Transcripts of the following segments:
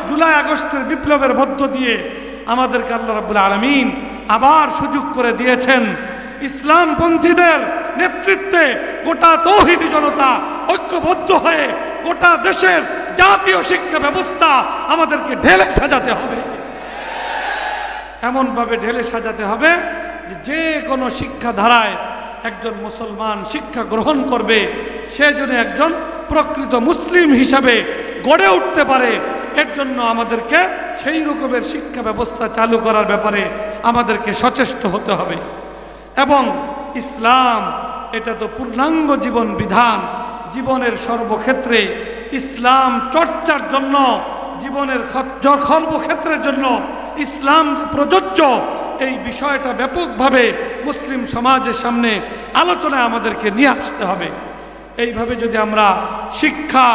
জুলাই আগস্টের বিপ্লবের মধ্য দিয়ে আমাদেরকে আল্লাহ রাব্বুল আলামিন আবার সুযোগ করে দিয়েছেন। ইসলামপন্থীদের নেতৃত্বে গোটা তৌহিদি জনতা ঐক্যবদ্ধ হয়ে গোটা দেশের জাতীয় শিক্ষা ব্যবস্থা আমাদেরকে ঢেলে সাজাতে হবে। এমনভাবে ঢেলে সাজাতে হবে যে কোনো শিক্ষা ধারায় একজন মুসলমান শিক্ষা গ্রহণ করবে, সে যেন একজন প্রকৃত মুসলিম হিসাবে গড়ে উঠতে পারে। এর জন্য আমাদেরকে সেই রকমের শিক্ষা ব্যবস্থা চালু করার ব্যাপারে আমাদেরকে সচেষ্ট হতে হবে। এবং ইসলাম এটা তো পূর্ণাঙ্গ জীবন বিধান। জীবনের সর্বক্ষেত্রে ইসলাম চর্চার জন্য, জীবনের সর্বক্ষেত্রের জন্য ইসলাম যে প্রযোজ্য, এই বিষয়টা ব্যাপকভাবে মুসলিম সমাজের সামনে আলোচনায় আমাদেরকে নিয়ে আসতে হবে। এইভাবে যদি আমরা শিক্ষা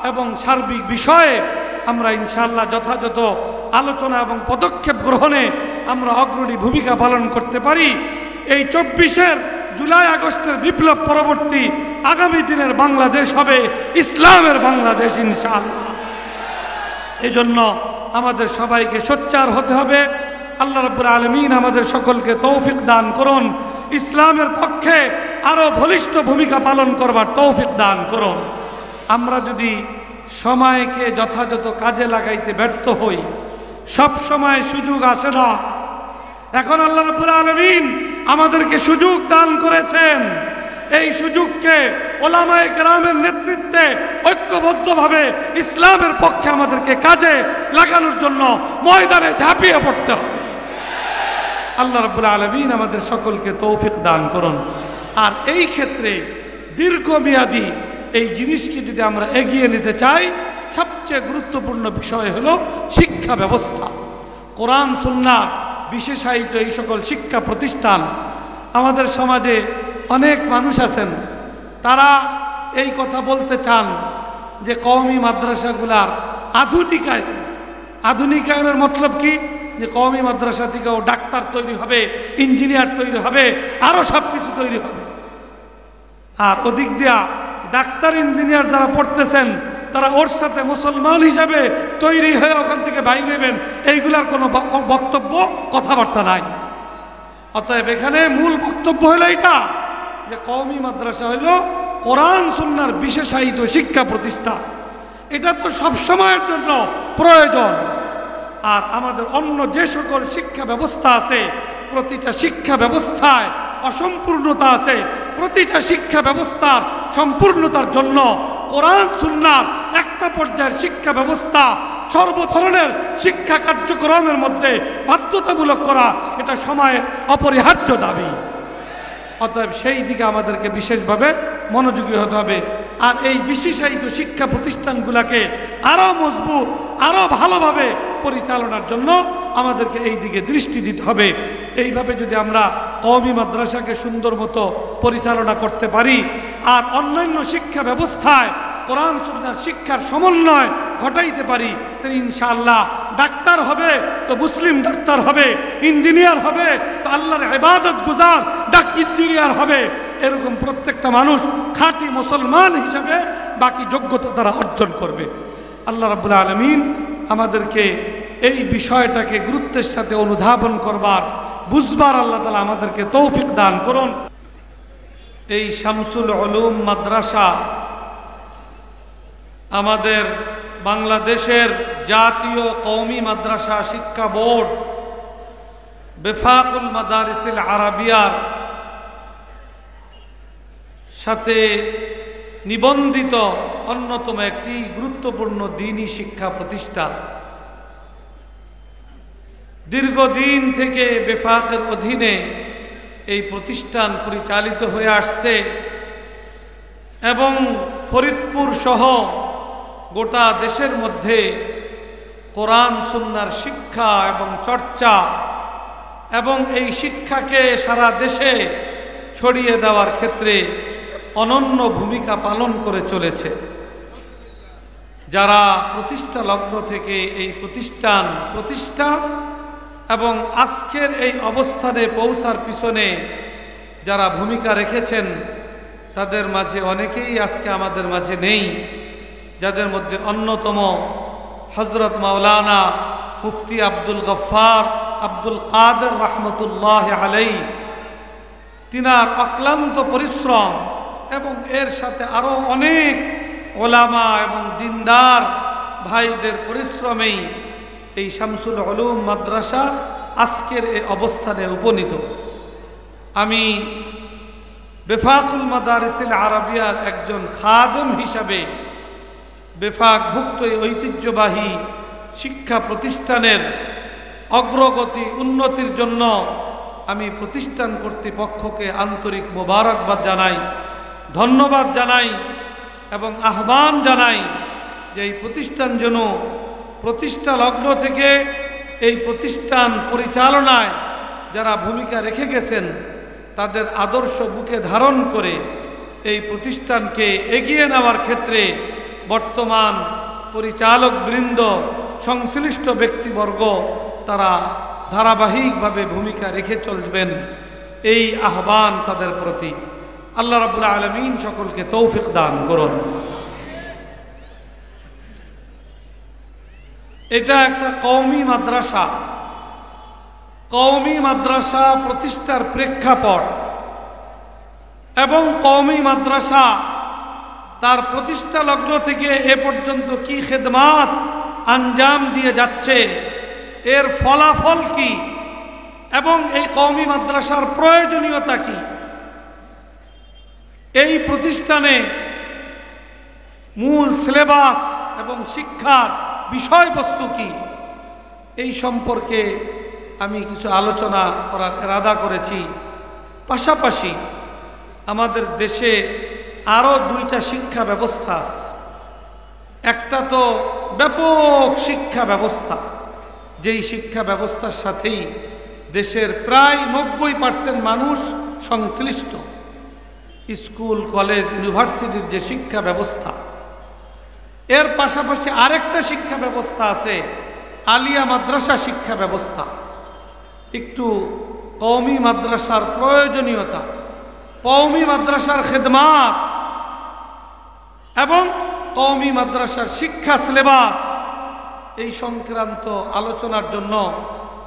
এবং সার্বিক বিষয়ে আমরা ইনশাআল্লাহ যথাযথ আলোচনা এবং পদক্ষেপ গ্রহণে আমরা অগ্রণী ভূমিকা পালন করতে পারি, এই 24 জুলাই আগস্টের বিপ্লব পরবর্তী আগামী দিনের বাংলাদেশ হবে ইসলামের বাংলাদেশ ইনশাআল্লাহ। এই জন্য আমাদের সবাইকে সোচ্চার হতে হবে। আল্লাহ রাব্বুল আলামিন আমাদের সকলকে তৌফিক দান করুন, ইসলামের পক্ষে আরো বলিষ্ঠ ভূমিকা পালন করবার তৌফিক দান করুন। আমরা যদি সময়কে যথাযথ কাজে লাগাইতে ব্যর্থ হই, সব সময় সুযোগ আসে না। এখন আল্লাহ রাব্বুল আলামিন আমাদেরকে সুযোগ দান করেছেন। এই সুযোগকে ওলামায়ে কেরামের নেতৃত্বে ঐক্যবদ্ধভাবে ইসলামের পক্ষে আমাদেরকে কাজে লাগানোর জন্য ময়দানে ঝাঁপিয়ে পড়তে হবে। আল্লাহ রাব্বুল আলামিন আমাদের সকলকে তৌফিক দান করুন। আর এই ক্ষেত্রে দীর্ঘমেয়াদী এই জিনিসকে যদি আমরা এগিয়ে নিতে চাই, সবচেয়ে গুরুত্বপূর্ণ বিষয় হলো শিক্ষা ব্যবস্থা। কোরআন সুন্নাহ বিশেষায়িত এই সকল শিক্ষা প্রতিষ্ঠান, আমাদের সমাজে অনেক মানুষ আছেন, তারা এই কথা বলতে চান যে কওমি মাদ্রাসাগুলার আধুনিকায়নের মতলব কি, যে কওমি মাদ্রাসা থেকেও ডাক্তার তৈরি হবে, ইঞ্জিনিয়ার তৈরি হবে, আরও সব কিছু তৈরি হবে। আর ওদিক দিয়া ডাক্তার ইঞ্জিনিয়ার যারা পড়তেছেন তারা ওর সাথে মুসলমান হিসাবে তৈরি হয়ে ওখান থেকে বাইরে নেবেন, এইগুলার কোনো বক্তব্য কথাবার্তা নাই। অতএব এখানে মূল বক্তব্য হলো এটা যে কওমি মাদ্রাসা হইল কোরআন সুন্নাহর বিশেষায়িত শিক্ষা প্রতিষ্ঠান। এটা তো সব সময়ের জন্য প্রয়োজন। আর আমাদের অন্য যে সকল শিক্ষা ব্যবস্থা আছে, প্রতিটা শিক্ষা ব্যবস্থায় অসম্পূর্ণতা আছে। প্রতিটা শিক্ষা ব্যবস্থার সম্পূর্ণতার জন্য কোরআন সুন্নাহ একটা পর্যায়ের শিক্ষা ব্যবস্থা সর্ব ধরনের শিক্ষা কার্যক্রমের মধ্যে বাধ্যতামূলক করা, এটা সময়ের অপরিহার্য দাবি। অতএব সেই দিকে আমাদেরকে বিশেষভাবে মনোযোগী হতে হবে। আর এই বিশেষায়িত শিক্ষা প্রতিষ্ঠানগুলোকে আরও মজবুত, আরও ভালোভাবে পরিচালনার জন্য আমাদেরকে এই দিকে দৃষ্টি দিতে হবে। এইভাবে যদি আমরা কওমি মাদ্রাসাকে সুন্দর মতো পরিচালনা করতে পারি আর অন্যান্য শিক্ষা ব্যবস্থায় কোরআন সুন্নাহর শিক্ষার সমন্বয় ঘটাইতে পারি, তাহলে ইনশাআল্লাহ ডাক্তার হবে তো মুসলিম ডাক্তার হবে, ইঞ্জিনিয়ার হবে তো আল্লাহর ইবাদত গুজার ইঞ্জিনিয়ার হবে। এরকম প্রত্যেকটা মানুষ খাঁটি মুসলমান হিসাবে বাকি যোগ্যতা তারা অর্জন করবে। আল্লাহ রাব্বুল আলামিন আমাদেরকে এই বিষয়টাকে গুরুত্বের সাথে অনুধাবন করবার, বুঝবার আল্লাহ তাআলা আমাদেরকে তৌফিক দান করুন। এই শামসুল উলুম মাদ্রাসা আমাদের বাংলাদেশের জাতীয় কওমি মাদ্রাসা শিক্ষা বোর্ড বেফাকুল মাদারিসিল আরাবিয়ার সাথে নিবন্ধিত অন্যতম একটি গুরুত্বপূর্ণ দ্বীনি শিক্ষা প্রতিষ্ঠান। দীর্ঘদিন থেকে বেফাকের অধীনে এই প্রতিষ্ঠান পরিচালিত হয়ে আসছে এবং ফরিদপুর সহ গোটা দেশের মধ্যে কোরআন সুন্নাহর শিক্ষা এবং চর্চা এবং এই শিক্ষাকে সারা দেশে ছড়িয়ে দেওয়ার ক্ষেত্রে অনন্য ভূমিকা পালন করে চলেছে। যারা প্রতিষ্ঠা লগ্ন থেকে এই প্রতিষ্ঠা এবং আজকের এই অবস্থানে পৌঁছার পিছনে যারা ভূমিকা রেখেছেন, তাদের মাঝে অনেকেই আজকে আমাদের মাঝে নেই, যাদের মধ্যে অন্যতম হযরত মাওলানা মুফতি আব্দুল গফফার আব্দুল কাদের রহমতুল্লাহ আলাইহি, তিনার অক্লান্ত পরিশ্রম এবং এর সাথে আরও অনেক ওলামা এবং দিনদার ভাইদের পরিশ্রমেই এই শামসুল উলুম মাদ্রাসা আজকের এই অবস্থানে উপনীত। আমি বেফাকুল মাদারিসিল আরাবিয়ার একজন খাদেম হিসাবে বেফাকভুক্ত এই ঐতিহ্যবাহী শিক্ষা প্রতিষ্ঠানের অগ্রগতি উন্নতির জন্য আমি প্রতিষ্ঠান কর্তৃপক্ষকে আন্তরিক মোবারকবাদ জানাই, ধন্যবাদ জানাই এবং আহ্বান জানাই যে এই প্রতিষ্ঠান যেন প্রতিষ্ঠা লগ্ন থেকে এই প্রতিষ্ঠান পরিচালনায় যারা ভূমিকা রেখে গেছেন তাদের আদর্শ বুকে ধারণ করে এই প্রতিষ্ঠানকে এগিয়ে নেওয়ার ক্ষেত্রে বর্তমান পরিচালকবৃন্দ, সংশ্লিষ্ট ব্যক্তিবর্গ তারা ধারাবাহিকভাবে ভূমিকা রেখে চলবেন, এই আহ্বান তাদের প্রতি। আল্লাহ রাব্বুল আলামিন সকলকে তৌফিক দান করুন। এটা একটা কওমি মাদ্রাসা। কওমি মাদ্রাসা প্রতিষ্ঠার প্রেক্ষাপট এবং কওমি মাদ্রাসা তার প্রতিষ্ঠা লগ্ন থেকে এ পর্যন্ত কি খেদমাত আঞ্জাম দিয়ে যাচ্ছে, এর ফলাফল কি এবং এই কওমি মাদ্রাসার প্রয়োজনীয়তা কি, এই প্রতিষ্ঠানে মূল সিলেবাস এবং শিক্ষার বিষয়বস্তু কি, এই সম্পর্কে আমি কিছু আলোচনা করার ইরাদা করেছি। পাশাপাশি আমাদের দেশে আরও দুইটা শিক্ষা ব্যবস্থা আছে। একটা তো ব্যাপক শিক্ষা ব্যবস্থা, যেই শিক্ষা ব্যবস্থার সাথেই দেশের প্রায় 90% মানুষ সংশ্লিষ্ট। স্কুল, কলেজ, ইউনিভার্সিটির যে শিক্ষা ব্যবস্থা, এর পাশাপাশি আরেকটা শিক্ষা ব্যবস্থা আছে আলিয়া মাদ্রাসা শিক্ষা ব্যবস্থা। একটু কওমি মাদ্রাসার প্রয়োজনীয়তা, কওমি মাদ্রাসার খেদমাত এবং কওমি মাদ্রাসার শিক্ষা সিলেবাস, এই সংক্রান্ত আলোচনার জন্য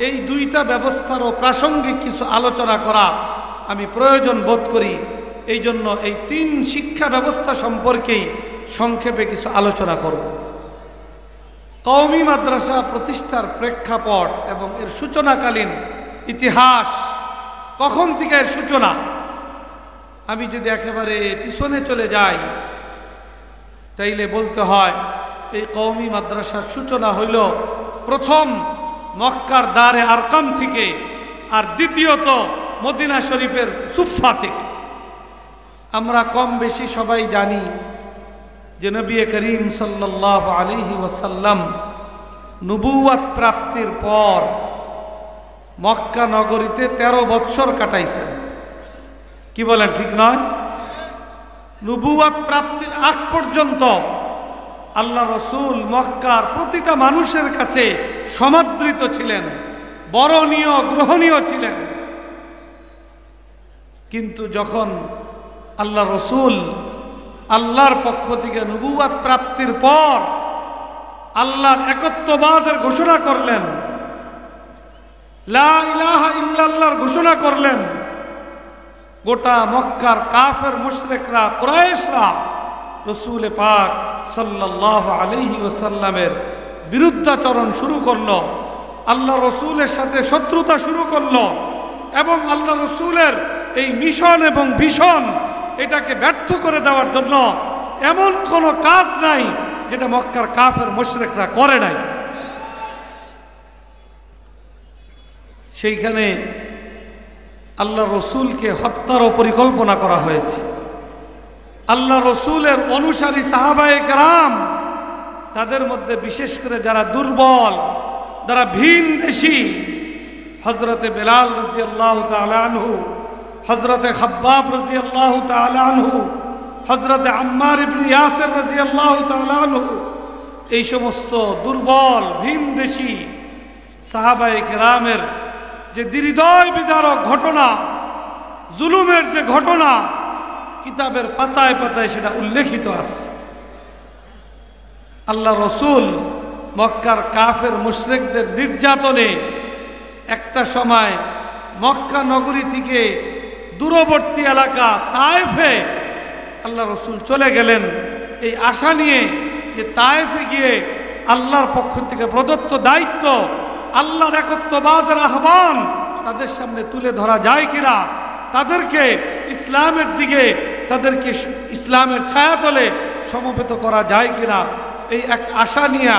এই দুইটা ব্যবস্থারও প্রাসঙ্গিক কিছু আলোচনা করা আমি প্রয়োজন বোধ করি। এই জন্য এই তিন শিক্ষা ব্যবস্থা সম্পর্কেই সংক্ষেপে কিছু আলোচনা করব। কওমি মাদ্রাসা প্রতিষ্ঠার প্রেক্ষাপট এবং এর সূচনাকালীন ইতিহাস, কখন থেকে এর সূচনা, আমি যদি একেবারে পিছনে চলে যাই তাইলে বলতে হয় এই কওমি মাদ্রাসার সূচনা হইল প্রথম মক্কার দারে আরকাম থেকে, আর দ্বিতীয়ত মদিনা শরীফের সুফা থেকে। আমরা কম বেশি সবাই জানি যে নবী করিম সাল্লাল্লাহু আলাইহি ওয়াসাল্লাম নবুয়ত প্রাপ্তির পর মক্কা নগরীতে 13 বছর কাটাইছেন। কি বলেন, ঠিক নয়? নবুয়ত প্রাপ্তির আগ পর্যন্ত আল্লাহ রসুল মক্কার প্রতিটা মানুষের কাছে সমাদৃত ছিলেন, বরণীয়, গ্রহণীয় ছিলেন। কিন্তু যখন আল্লাহ রসুল আল্লাহর পক্ষ থেকে নবুয়ত প্রাপ্তির পর আল্লাহর একত্ববাদের ঘোষণা করলেন, লা ইলাহা ইল্লাল্লাহর ঘোষণা করলেন, গোটা মক্কার কাফের মুশরিকরা, কুরাইশরা রসুল পাক সাল্লাল্লাহু আলাইহি ওয়াসাল্লামের বিরুদ্ধাচরণ শুরু করলো, আল্লাহ রসুলের সাথে শত্রুতা শুরু করলো এবং আল্লাহ রসুলের এই মিশন এবং ভিশন এটাকে ব্যর্থ করে দেওয়ার জন্য এমন কোনো কাজ নাই যেটা মক্কার কাফের মুশরিকরা করে নাই। সেইখানে আল্লাহ রসুলকে হত্যারও পরিকল্পনা করা হয়েছে। আল্লাহ রসুলের অনুসারী সাহাবায়ে কেরাম, তাদের মধ্যে বিশেষ করে যারা দুর্বল, যারা ভিনদেশী, হযরতে বেলাল রাদিয়াল্লাহু তাআলা আনহু, হযরতে খাব্বাব রাদিয়াল্লাহু তাআলা আনহু, হযরতে আম্মার ইবনে ইয়াসির রাদিয়াল্লাহু তাআলা আনহু, এই সমস্ত দুর্বল ভিনদেশী সাহাবায়ে কেরামের যে হৃদয় বিদারক ঘটনা, জুলুমের যে ঘটনা, কিতাবের পাতায় পাতায় সেটা উল্লেখিত আছে। আল্লাহ রসুল মক্কার কাফের মুশরিকদের নির্যাতনে একটা সময় মক্কা নগরী থেকে দূরবর্তী এলাকা তায়েফে আল্লাহ রসুল চলে গেলেন এই আশা নিয়ে যে তায়েফে গিয়ে আল্লাহর পক্ষ থেকে প্রদত্ত দায়িত্ব, আল্লাহর একত্ববাদের আহ্বান তাদের সামনে তুলে ধরা যায় কিনা, তাদেরকে ইসলামের দিকে, তাদেরকে ইসলামের ছায়াতলে সমবেত করা যায় কিনা, এই এক আশা নিয়ে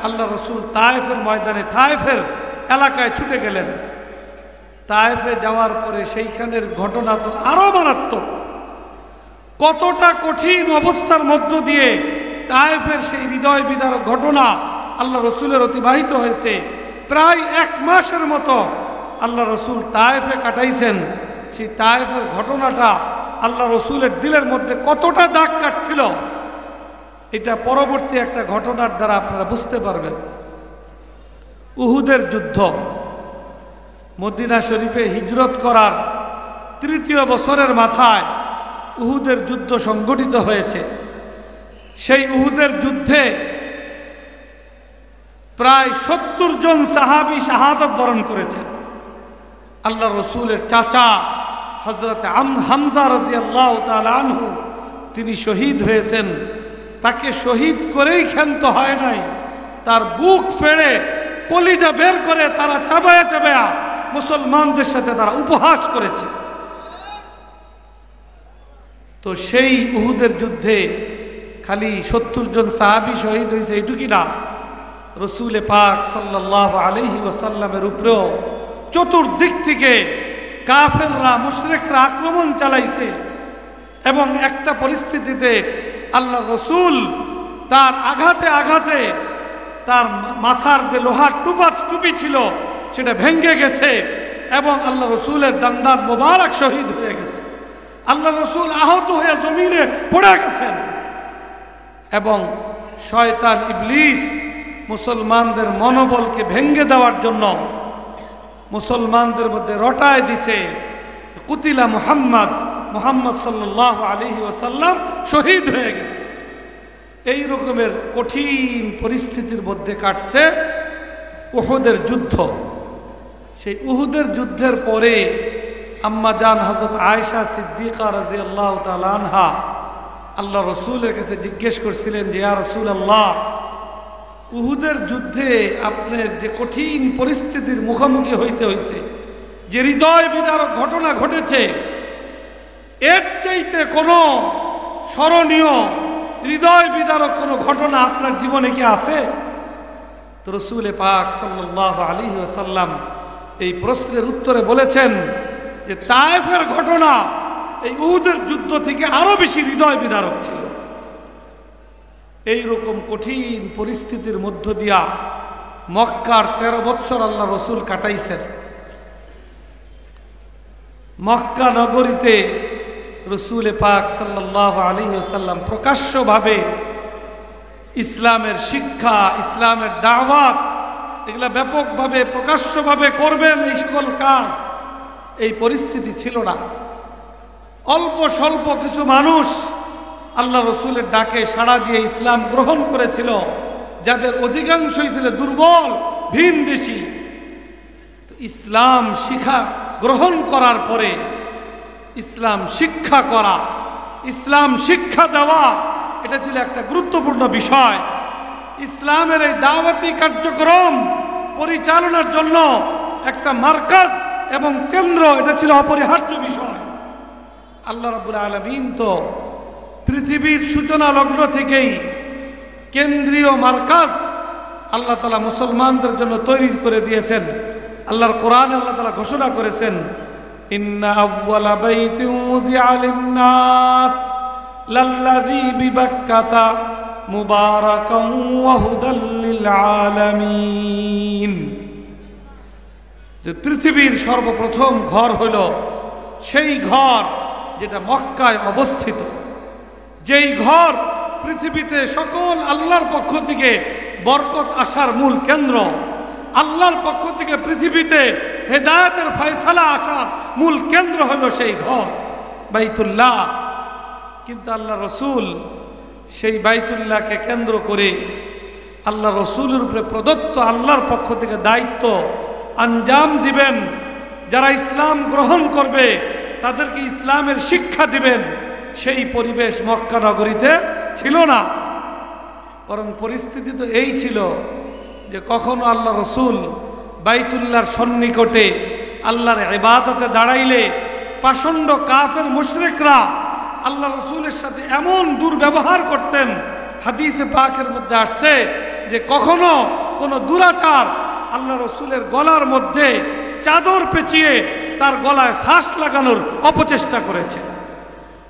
আল্লাহ রসুল তায়েফের ময়দানে, তায়েফের এলাকায় ছুটে গেলেন। তায়েফে যাওয়ার পরে সেইখানের ঘটনা তো আরো মারাত্মক। কতটা কঠিন অবস্থার মধ্য দিয়ে তায়েফের সেই হৃদয় বিদারক ঘটনা আল্লাহ রসুলের অতিবাহিত হয়েছে। প্রায় 1 মাসের মতো আল্লাহ রসুল তায়েফে কাটাইছেন। সেই তায়েফের ঘটনাটা আল্লাহ রসুলের দিলের মধ্যে কতটা দাগ কাটছিল, এটা পরবর্তী একটা ঘটনার দ্বারা আপনারা বুঝতে পারবেন। উহুদের যুদ্ধ, মদিনা শরীফে হিজরত করার 3য় বছরের মাথায় উহুদের যুদ্ধ সংগঠিত হয়েছে। সেই উহুদের যুদ্ধে প্রায় 70 জন সাহাবী শাহাদাত বরণ করেছেন। আল্লাহ রসুলের চাচা হযরত হামজা রাদিয়াল্লাহু তাআলা আনহু তিনি শহীদ হয়েছেন। তাকে শহীদ করেই ক্ষান্ত হয় নাই, তার বুক ফেড়ে কলিজা বের করে তারা চাবায়া চাবায়া মুসলমানদের সাথে তারা উপহাস করেছে। তো সেই উহুদের যুদ্ধে খালি 70 জন সাহাবী শহীদ হয়েছে এইটুকি না, রসুল পাক সাল্লাল্লাহু আলাইহি ওয়াসাল্লামের উপরেও চতুর্দিক থেকে কাফেররা, মুশরিকরা আক্রমণ চালাইছে। এবং একটা পরিস্থিতিতে আল্লাহ রসুল তার আঘাতে আঘাতে তার মাথার যে লোহার টুপি ছিল সেটা ভেঙে গেছে এবং আল্লাহ রসুলের দান্দার মোবারক শহীদ হয়ে গেছে। আল্লাহ রসুল আহত হয়ে জমিনে পড়ে গেছেন এবং শয়তান ইবলিস মুসলমানদের মনোবলকে ভেঙে দেওয়ার জন্য মুসলমানদের মধ্যে রটায় দিছে, কুতিলা মুহাম্মদ সাল্লাল্লাহু আলাইহি ওয়াসাল্লাম শহীদ হয়ে গেছে। এই রকমের কঠিন পরিস্থিতির মধ্যে কাটছে উহুদের যুদ্ধ। সেই উহুদের যুদ্ধের পরে আম্মা জান হযরত আয়েশা সিদ্দিকা রাদিয়াল্লাহু তাআলা আনহা আল্লাহ রসুলের কাছে জিজ্ঞেস করছিলেন যে ইয়া রাসূলুল্লাহ, উহুদের যুদ্ধে আপনার যে কঠিন পরিস্থিতির মুখোমুখি হইতে হয়েছে, যে হৃদয় বিদারক ঘটনা ঘটেছে, এর চাইতে কোনো স্মরণীয় হৃদয় বিদারক কোনো ঘটনা আপনার জীবনে কি আছে? তো রসুল পাক সাল্লাল্লাহু আলাইহি ওয়াসাল্লাম এই প্রশ্নের উত্তরে বলেছেন যে তায়েফের ঘটনা এই উহুদের যুদ্ধ থেকে আরো বেশি হৃদয় বিদারক ছিল। এই রকম কঠিন পরিস্থিতির মধ্য দিয়া মক্কার 13 বছর আল্লাহ রসুল কাটাইছেন। মক্কা নগরীতে রসুল পাক সাল্লাল্লাহু আলাইহি ওয়াসাল্লাম প্রকাশ্যভাবে ইসলামের শিক্ষা, ইসলামের দাওয়াত এগুলা ব্যাপকভাবে প্রকাশ্যভাবে করবেন, এই সকল কাজ এই পরিস্থিতি ছিল না। অল্প স্বল্প কিছু মানুষ আল্লাহ রসুলের ডাকে সাড়া দিয়ে ইসলাম গ্রহণ করেছিল, যাদের অধিকাংশই ছিল দুর্বল ভিনদেশী। ইসলাম গ্রহণ করার পরে ইসলাম শিক্ষা করা, ইসলাম শিক্ষা দেওয়া, এটা ছিল একটা গুরুত্বপূর্ণ বিষয়। ইসলামের এই দাওয়াতি কার্যক্রম পরিচালনার জন্য একটা মার্কাজ এবং কেন্দ্র, এটা ছিল অপরিহার্য বিষয়। আল্লাহ রাব্বুল আলামিন তো পৃথিবীর সূচনা লগ্ন থেকেই কেন্দ্রীয় মার্কাজ আল্লাহ তাআলা মুসলমানদের জন্য তৈরি করে দিয়েছেন। আল্লাহর কোরআনে আল্লাহ তাআলা ঘোষণা করেছেন, ইন্না আউওয়ালা বাইতিন উযিআ লিন-নাস লাল্লাযী বিবাক্কাতা মুবারাকান ওয়া হুদাল লিল আলামিন। যে পৃথিবীর সর্বপ্রথম ঘর হল সেই ঘর যেটা মক্কায় অবস্থিত, যেই ঘর পৃথিবীতে সকল আল্লাহর পক্ষ থেকে বরকত আসার মূল কেন্দ্র, আল্লাহর পক্ষ থেকে পৃথিবীতে হেদায়েতের ফয়সালা আসার মূল কেন্দ্র হলো সেই ঘর বাইতুল্লাহ। কিন্তু আল্লাহ রসুল সেই বাইতুল্লাহকে কেন্দ্র করে আল্লাহ রসুলের উপরে প্রদত্ত আল্লাহর পক্ষ থেকে দায়িত্ব আঞ্জাম দিবেন, যারা ইসলাম গ্রহণ করবে তাদেরকে ইসলামের শিক্ষা দিবেন, সেই পরিবেশ মক্কা নগরীতে ছিল না। বরং পরিস্থিতি তো এই ছিল যে কখনো আল্লাহ রসুল বাইতুল্লাহর সন্নিকটে আল্লাহর ইবাদতে দাঁড়াইলে পাষণ্ড কাফের মুশরিকরা আল্লাহ রসুলের সাথে এমন দুর্ব্যবহার করতেন, হাদিসে পাকের মধ্যে আসছে যে কখনো কোনো দুরাচার আল্লাহ রসুলের গলার মধ্যে চাদর পেঁচিয়ে তার গলায় ফাঁস লাগানোর অপচেষ্টা করেছে।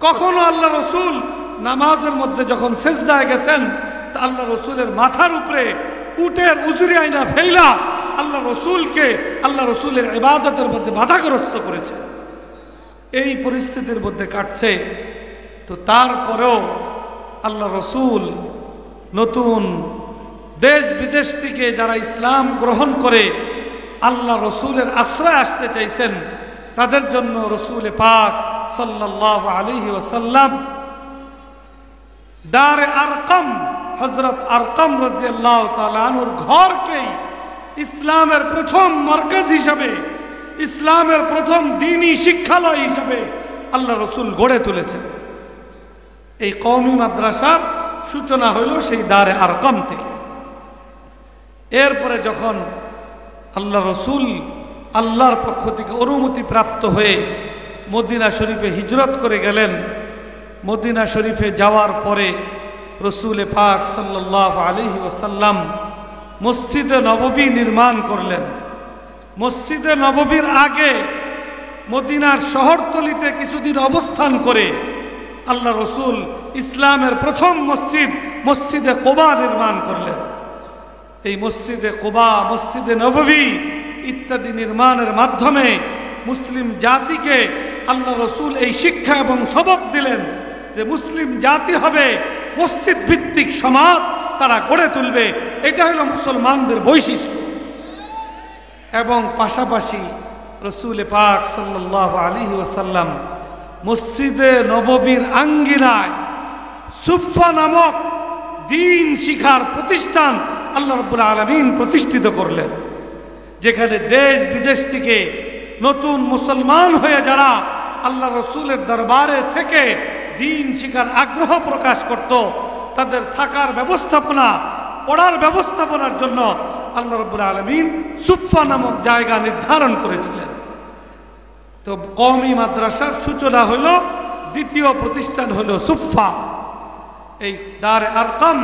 কখনো আল্লাহ রসুল নামাজের মধ্যে যখন সেজদায় গেছেন তা আল্লাহ রসুলের মাথার উপরে উটের উজুরি আইনা ফেইলা আল্লাহ রসুলকে আল্লাহ রসুলের ইবাদতের মধ্যে বাধাগ্রস্ত করেছে। এই পরিস্থিতির মধ্যে কাটছে। তো তারপরেও আল্লাহ রসুল নতুন দেশ বিদেশ থেকে যারা ইসলাম গ্রহণ করে আল্লাহ রসুলের আশ্রয় আসতে চাইছেন, তাদের জন্য রসুল পাক সাল্লাল্লাহু আলাইহি ওয়াসাল্লাম দারে আরকাম, হযরত আরকাম রাদিয়াল্লাহু তাআলা আনহুর ঘরকেই ইসলামের প্রথম মার্কাজ হিসাবে, ইসলামের প্রথম দ্বীনি শিক্ষালয় হিসাবে আল্লাহ রসুল গড়ে তুলেছেন। এই কওমি মাদ্রাসার সূচনা হইল সেই দারে আরকাম থেকে। এরপরে যখন আল্লাহ রসুল আল্লাহর পক্ষ থেকে অনুমতি প্রাপ্ত হয়ে মদিনা শরীফে হিজরত করে গেলেন, মদিনা শরীফে যাওয়ার পরে রসুল পাক সাল্লাল্লাহু আলাইহি ওয়াসাল্লাম মসজিদে নববী নির্মাণ করলেন। মসজিদে নববীর আগে মদিনার শহরতলিতে কিছুদিন অবস্থান করে আল্লাহ রসুল ইসলামের প্রথম মসজিদ মসজিদে কুবা নির্মাণ করলেন। এই মসজিদে কুবা, মসজিদে নববী ইত্যাদি নির্মাণের মাধ্যমে মুসলিম জাতিকে আল্লাহ রসুল এই শিক্ষা এবং সবক দিলেন যে মুসলিম জাতি হবে মসজিদ ভিত্তিক সমাজ, তারা গড়ে তুলবে। এটা হলো মুসলমানদের বৈশিষ্ট্য। এবং পাশাপাশি রসুল পাক সাল্লাল্লাহু আলাইহি ওয়াসাল্লাম মসজিদে নববীর আঙ্গিনায় সুফা নামক দ্বীন শিক্ষার প্রতিষ্ঠান আল্লাহ রাব্বুল আলামিন প্রতিষ্ঠিত করলেন, যেখানে দেশ বিদেশ থেকে নতুন মুসলমান হয়ে যারা আল্লাহ রসুলের দরবারে থেকে দ্বীন শিক্ষার আগ্রহ প্রকাশ করত, তাদের থাকার ব্যবস্থাপনা, পড়ার ব্যবস্থাপনার জন্য আল্লাহ রাব্বুল আলামিন সুফা নামক জায়গা নির্ধারণ করেছিলেন। তো কওমি মাদ্রাসার সূচনা হইল, দ্বিতীয় প্রতিষ্ঠান হইল সুফা। এই দারে আরকাম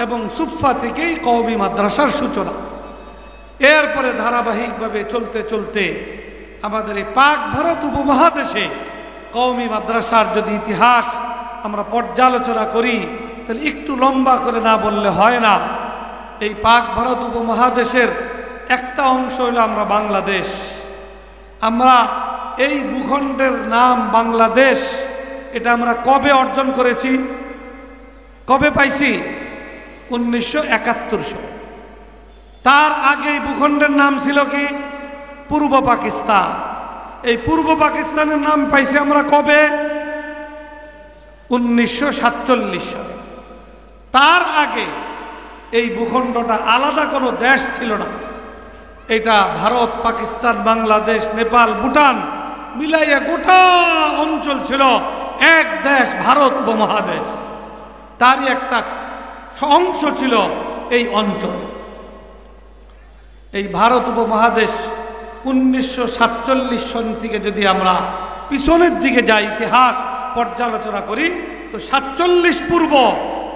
এবং সুফা থেকেই কওমি মাদ্রাসার সূচনা। এরপরে ধারাবাহিকভাবে চলতে চলতে আমাদের এই পাক ভারত উপমহাদেশে কওমি মাদ্রাসার যদি ইতিহাস আমরা পর্যালোচনা করি তাহলে একটু লম্বা করে না বললে হয় না। এই পাক ভারত উপমহাদেশের একটা অংশ হইল আমরা বাংলাদেশ। আমরা এই ভূখণ্ডের নাম বাংলাদেশ, এটা আমরা কবে অর্জন করেছি, কবে পাইছি? 1971 সালে। তার আগে এই ভূখণ্ডের নাম ছিল কি? পূর্ব পাকিস্তান। এই পূর্ব পাকিস্তানের নাম পাইছি আমরা কবে? 1947 সালে। তার আগে এই ভূখণ্ডটা আলাদা কোনো দেশ ছিল না। এটা ভারত, পাকিস্তান, বাংলাদেশ, নেপাল, ভুটান মিলাইয়া গোটা অঞ্চল ছিল এক দেশ, ভারত উপমহাদেশ। তারই একটা অংশ ছিল এই অঞ্চল। এই ভারত উপমহাদেশ 1947 সন থেকে যদি আমরা পিছনের দিকে যাই, ইতিহাস পর্যালোচনা করি, তো 47 পূর্ব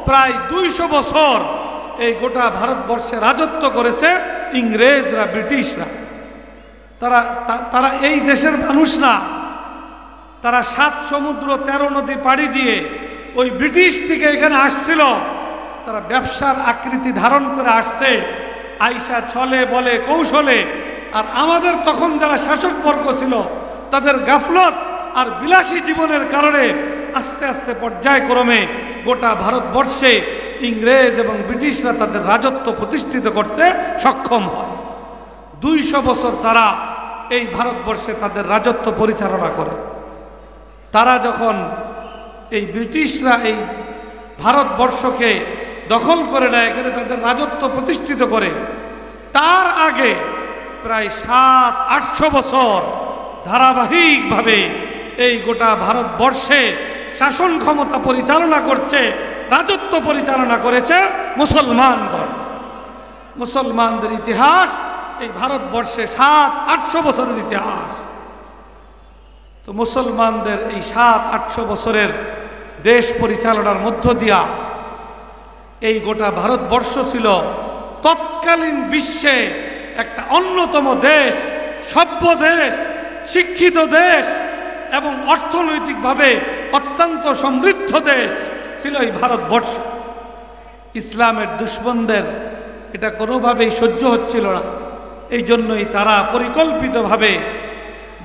প্রায় 200 বছর এই গোটা ভারতবর্ষে রাজত্ব করেছে ইংরেজরা, ব্রিটিশরা। তারা এই দেশের মানুষ না, তারা 7 সমুদ্র 13 নদী পাড়ি দিয়ে ওই ব্রিটিশ থেকে এখানে আসছিল। তারা ব্যবসার আকৃতি ধারণ করে আসছে, আইসা ছলে বলে কৌশলে। আর আমাদের তখন যারা শাসকবর্গ ছিল তাদের গাফলত আর বিলাসী জীবনের কারণে আস্তে আস্তে পর্যায়ক্রমে গোটা ভারতবর্ষে ইংরেজ এবং ব্রিটিশরা তাদের রাজত্ব প্রতিষ্ঠিত করতে সক্ষম হয়। 200 বছর তারা এই ভারতবর্ষে তাদের রাজত্ব পরিচালনা করে। তারা যখন এই ব্রিটিশরা এই ভারতবর্ষকে দখল করে নেয়, এখানে তাদের রাজত্ব প্রতিষ্ঠিত করে। তার আগে প্রায় 700-800 বছর ধারাবাহিকভাবে এই গোটা ভারতবর্ষে শাসন ক্ষমতা পরিচালনা করছে, রাজত্ব পরিচালনা করেছে মুসলমানগণ। মুসলমানদের ইতিহাস এই ভারতবর্ষে 700-800 বছরের ইতিহাস। তো মুসলমানদের এই 700-800 বছরের দেশ পরিচালনার মধ্য দিয়া এই গোটা ভারতবর্ষ ছিল তৎকালীন বিশ্বে একটা অন্যতম দেশ, সভ্য দেশ, শিক্ষিত দেশ এবং অর্থনৈতিকভাবে অত্যন্ত সমৃদ্ধ দেশ ছিল এই ভারতবর্ষ। ইসলামের দুশমনদের এটা কোনোভাবেই সহ্য হচ্ছিল না। এই জন্যই তারা পরিকল্পিতভাবে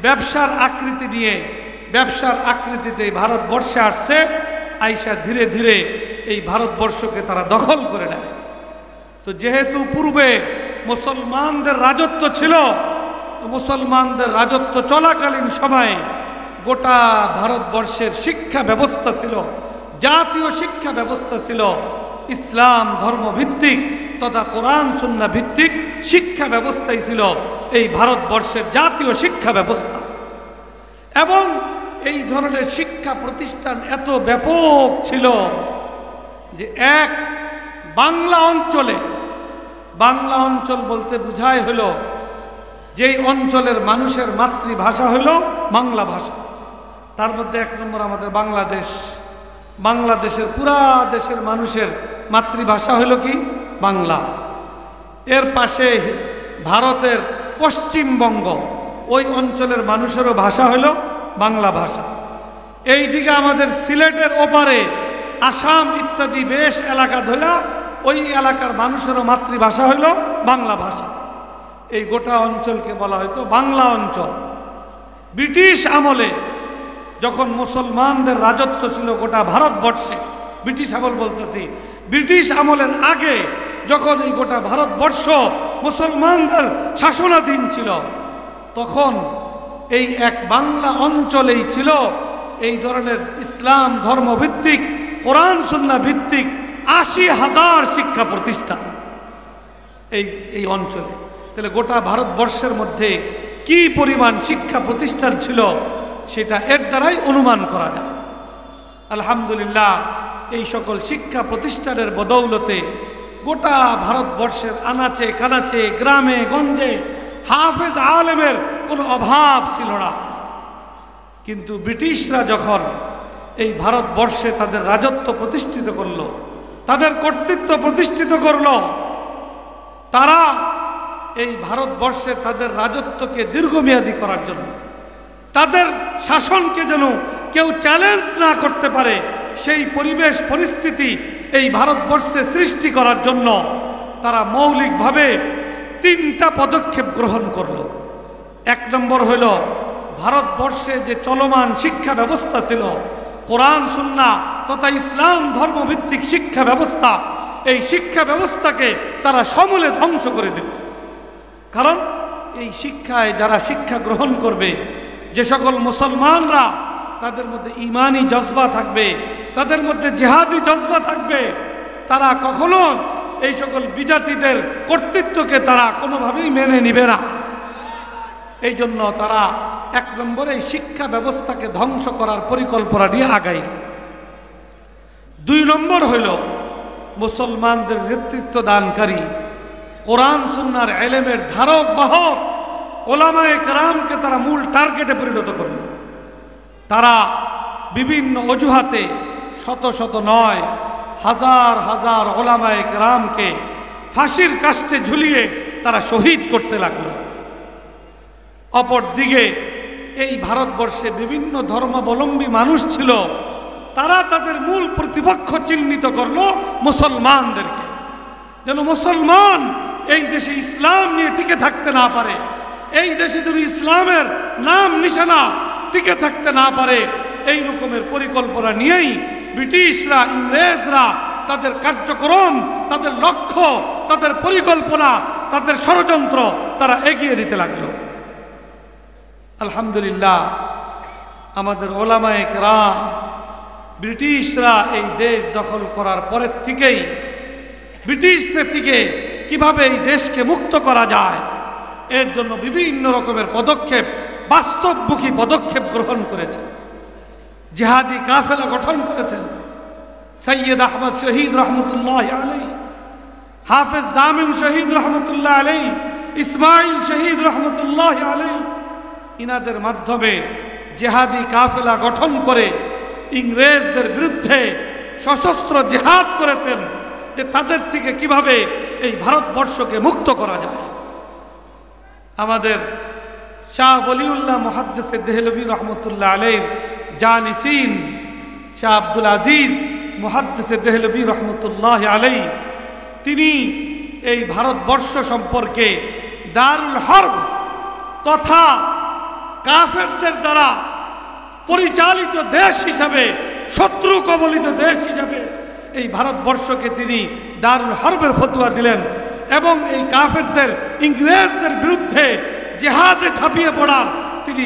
ব্যবসার আকৃতি নিয়ে, ব্যবসার আকৃতিতে ভারতবর্ষে আসছে। আইসা ধীরে ধীরে এই ভারতবর্ষকে তারা দখল করে নেয়। তো যেহেতু পূর্বে মুসলমানদের রাজত্ব ছিল, তো মুসলমানদের রাজত্ব চলাকালীন সময়ে গোটা ভারতবর্ষের শিক্ষা ব্যবস্থা ছিল, জাতীয় শিক্ষা ব্যবস্থা ছিল ইসলাম ধর্মভিত্তিক তথা কোরআন সুন্নাহ ভিত্তিক শিক্ষা ব্যবস্থাই ছিল এই ভারতবর্ষের জাতীয় শিক্ষা ব্যবস্থা। এবং এই ধরনের শিক্ষা প্রতিষ্ঠান এত ব্যাপক ছিল যে এক বাংলা অঞ্চলে, বাংলা অঞ্চল বলতে বোঝায় হলো যেই অঞ্চলের মানুষের মাতৃভাষা হলো বাংলা ভাষা। তার মধ্যে এক নম্বর আমাদের বাংলাদেশ। বাংলাদেশের পুরা দেশের মানুষের মাতৃভাষা হলো কি? বাংলা। এর পাশে ভারতের পশ্চিমবঙ্গ, ওই অঞ্চলের মানুষেরও ভাষা হলো বাংলা ভাষা। এই দিকে আমাদের সিলেটের ওপারে আসাম ইত্যাদি বেশ এলাকা ধরা ওই এলাকার মানুষেরও মাতৃভাষা হলো বাংলা ভাষা। এই গোটা অঞ্চলকে বলা হয়তো বাংলা অঞ্চল। ব্রিটিশ আমলে যখন মুসলমানদের রাজত্ব ছিল গোটা ভারতবর্ষে, ব্রিটিশ আমল বলতেছি, ব্রিটিশ আমলের আগে যখন এই গোটা ভারতবর্ষ মুসলমানদের শাসনাধীন ছিল, তখন এই এক বাংলা অঞ্চলেই ছিল এই ধরনের ইসলাম ধর্মভিত্তিক কোরআন সুন্নাহ ভিত্তিক ৮০,০০০ শিক্ষা প্রতিষ্ঠান এই অঞ্চলে। তাহলে গোটা ভারতবর্ষের মধ্যে কি পরিমাণ শিক্ষা প্রতিষ্ঠান ছিল সেটা এর দ্বারাই অনুমান করা যায়। আলহামদুলিল্লাহ, এই সকল শিক্ষা প্রতিষ্ঠানের বদৌলতে গোটা ভারতবর্ষের আনাচে কানাচে, গ্রামে গঞ্জে হাফেজ আলেমের কোনো অভাব ছিল না। কিন্তু ব্রিটিশরা যখন এই ভারতবর্ষে তাদের রাজত্ব প্রতিষ্ঠিত করল, তাদের কর্তৃত্ব প্রতিষ্ঠিত করল, তারা এই ভারতবর্ষে তাদের রাজত্বকে দীর্ঘমেয়াদী করার জন্য, তাদের শাসনকে যেন কেউ চ্যালেঞ্জ না করতে পারে, সেই পরিবেশ পরিস্থিতি এই ভারতবর্ষে সৃষ্টি করার জন্য তারা মৌলিকভাবে 3টা পদক্ষেপ গ্রহণ করল। এক নম্বর হইল ভারতবর্ষে যে চলমান শিক্ষা ব্যবস্থা ছিল কোরআন সুন্নাহ তথা ইসলাম ধর্মভিত্তিক শিক্ষা ব্যবস্থা, এই শিক্ষা ব্যবস্থাকে তারা সমূলে ধ্বংস করে দেবে। কারণ এই শিক্ষায় যারা শিক্ষা গ্রহণ করবে, যে সকল মুসলমানরা তাদের মধ্যে ঈমানি জজবা থাকবে, তাদের মধ্যে জিহাদি জজবা থাকবে, তারা কখনো এই সকল বিজাতিদের কর্তৃত্বকে তারা কোনোভাবেই মেনে নিবে না। এই জন্য তারা এক নম্বরে এই শিক্ষা ব্যবস্থাকে ধ্বংস করার পরিকল্পনা নিয়ে আগাইল। 2 নম্বর হইল মুসলমানদের নেতৃত্ব দানকারী, কোরআন সুন্নাহর ইলমের ধারক বাহক ওলামায়ে কেরামকে তারা মূল টার্গেটে পরিণত করল। তারা বিভিন্ন অজুহাতে শত শত নয়, হাজার হাজার ওলামায়ে কেরামকে ফাঁসির কাস্টে ঝুলিয়ে তারা শহীদ করতে লাগলো। অপরদিকে এই ভারতবর্ষে বিভিন্ন ধর্মাবলম্বী মানুষ ছিল, তারা তাদের মূল প্রতিপক্ষ চিহ্নিত করলো মুসলমানদেরকে, যেন মুসলমান এই দেশে ইসলাম নিয়ে টিকে থাকতে না পারে, এই দেশে যদি ইসলামের নাম নিশানা টিকে থাকতে না পারে। এই রকমের পরিকল্পনা নিয়েই ব্রিটিশরা, ইংরেজরা তাদের কার্যক্রম, তাদের লক্ষ্য, তাদের পরিকল্পনা, তাদের ষড়যন্ত্র তারা এগিয়ে দিতে লাগলো। আলহামদুলিল্লাহ, আমাদের ওলামায়ে কেরাম, ব্রিটিশরা এই দেশ দখল করার পরের থেকেই ব্রিটিশদের থেকে কিভাবে এই দেশকে মুক্ত করা যায়, এর জন্য বিভিন্ন রকমের পদক্ষেপ, বাস্তবমুখী পদক্ষেপ গ্রহণ করেছেন। জিহাদি কাফেলা গঠন করেছেন। সৈয়দ আহমদ শহীদ রহমতুল্লাহ আলাইহি, হাফেজ জামিল শহীদ রহমতুল্লাহ আলাইহি, ইসমাইল শহীদ রহমতুল্লাহ আলাইহি, ইনাদের মাধ্যমে জিহাদি কাফেলা গঠন করে ইংরেজদের বিরুদ্ধে সশস্ত্র জিহাদ করেছেন, যে তাদের থেকে কিভাবে এই ভারতবর্ষকে মুক্ত করা যায়। আমাদের শাহ ওলিউল্লাহ মুহাদ্দিসে দেহলভী রহমতুল্লাহ আলাইহির জানিসিন শাহ আব্দুল আজিজ মুহাদ্দিসে দেহলভী রহমতুল্লাহ আলাইহি, তিনি এই ভারতবর্ষ সম্পর্কে দারুল হরব তথা কাফেরদের দ্বারা পরিচালিত দেশ হিসাবে, শত্রু কবলিত দেশ হিসাবে এই ভারতবর্ষকে তিনি দারুল হরবের ফতোয়া দিলেন এবং এই কাফেরদের, ইংরেজদের বিরুদ্ধে জিহাদে ঝাঁপিয়ে পড়ার তিনি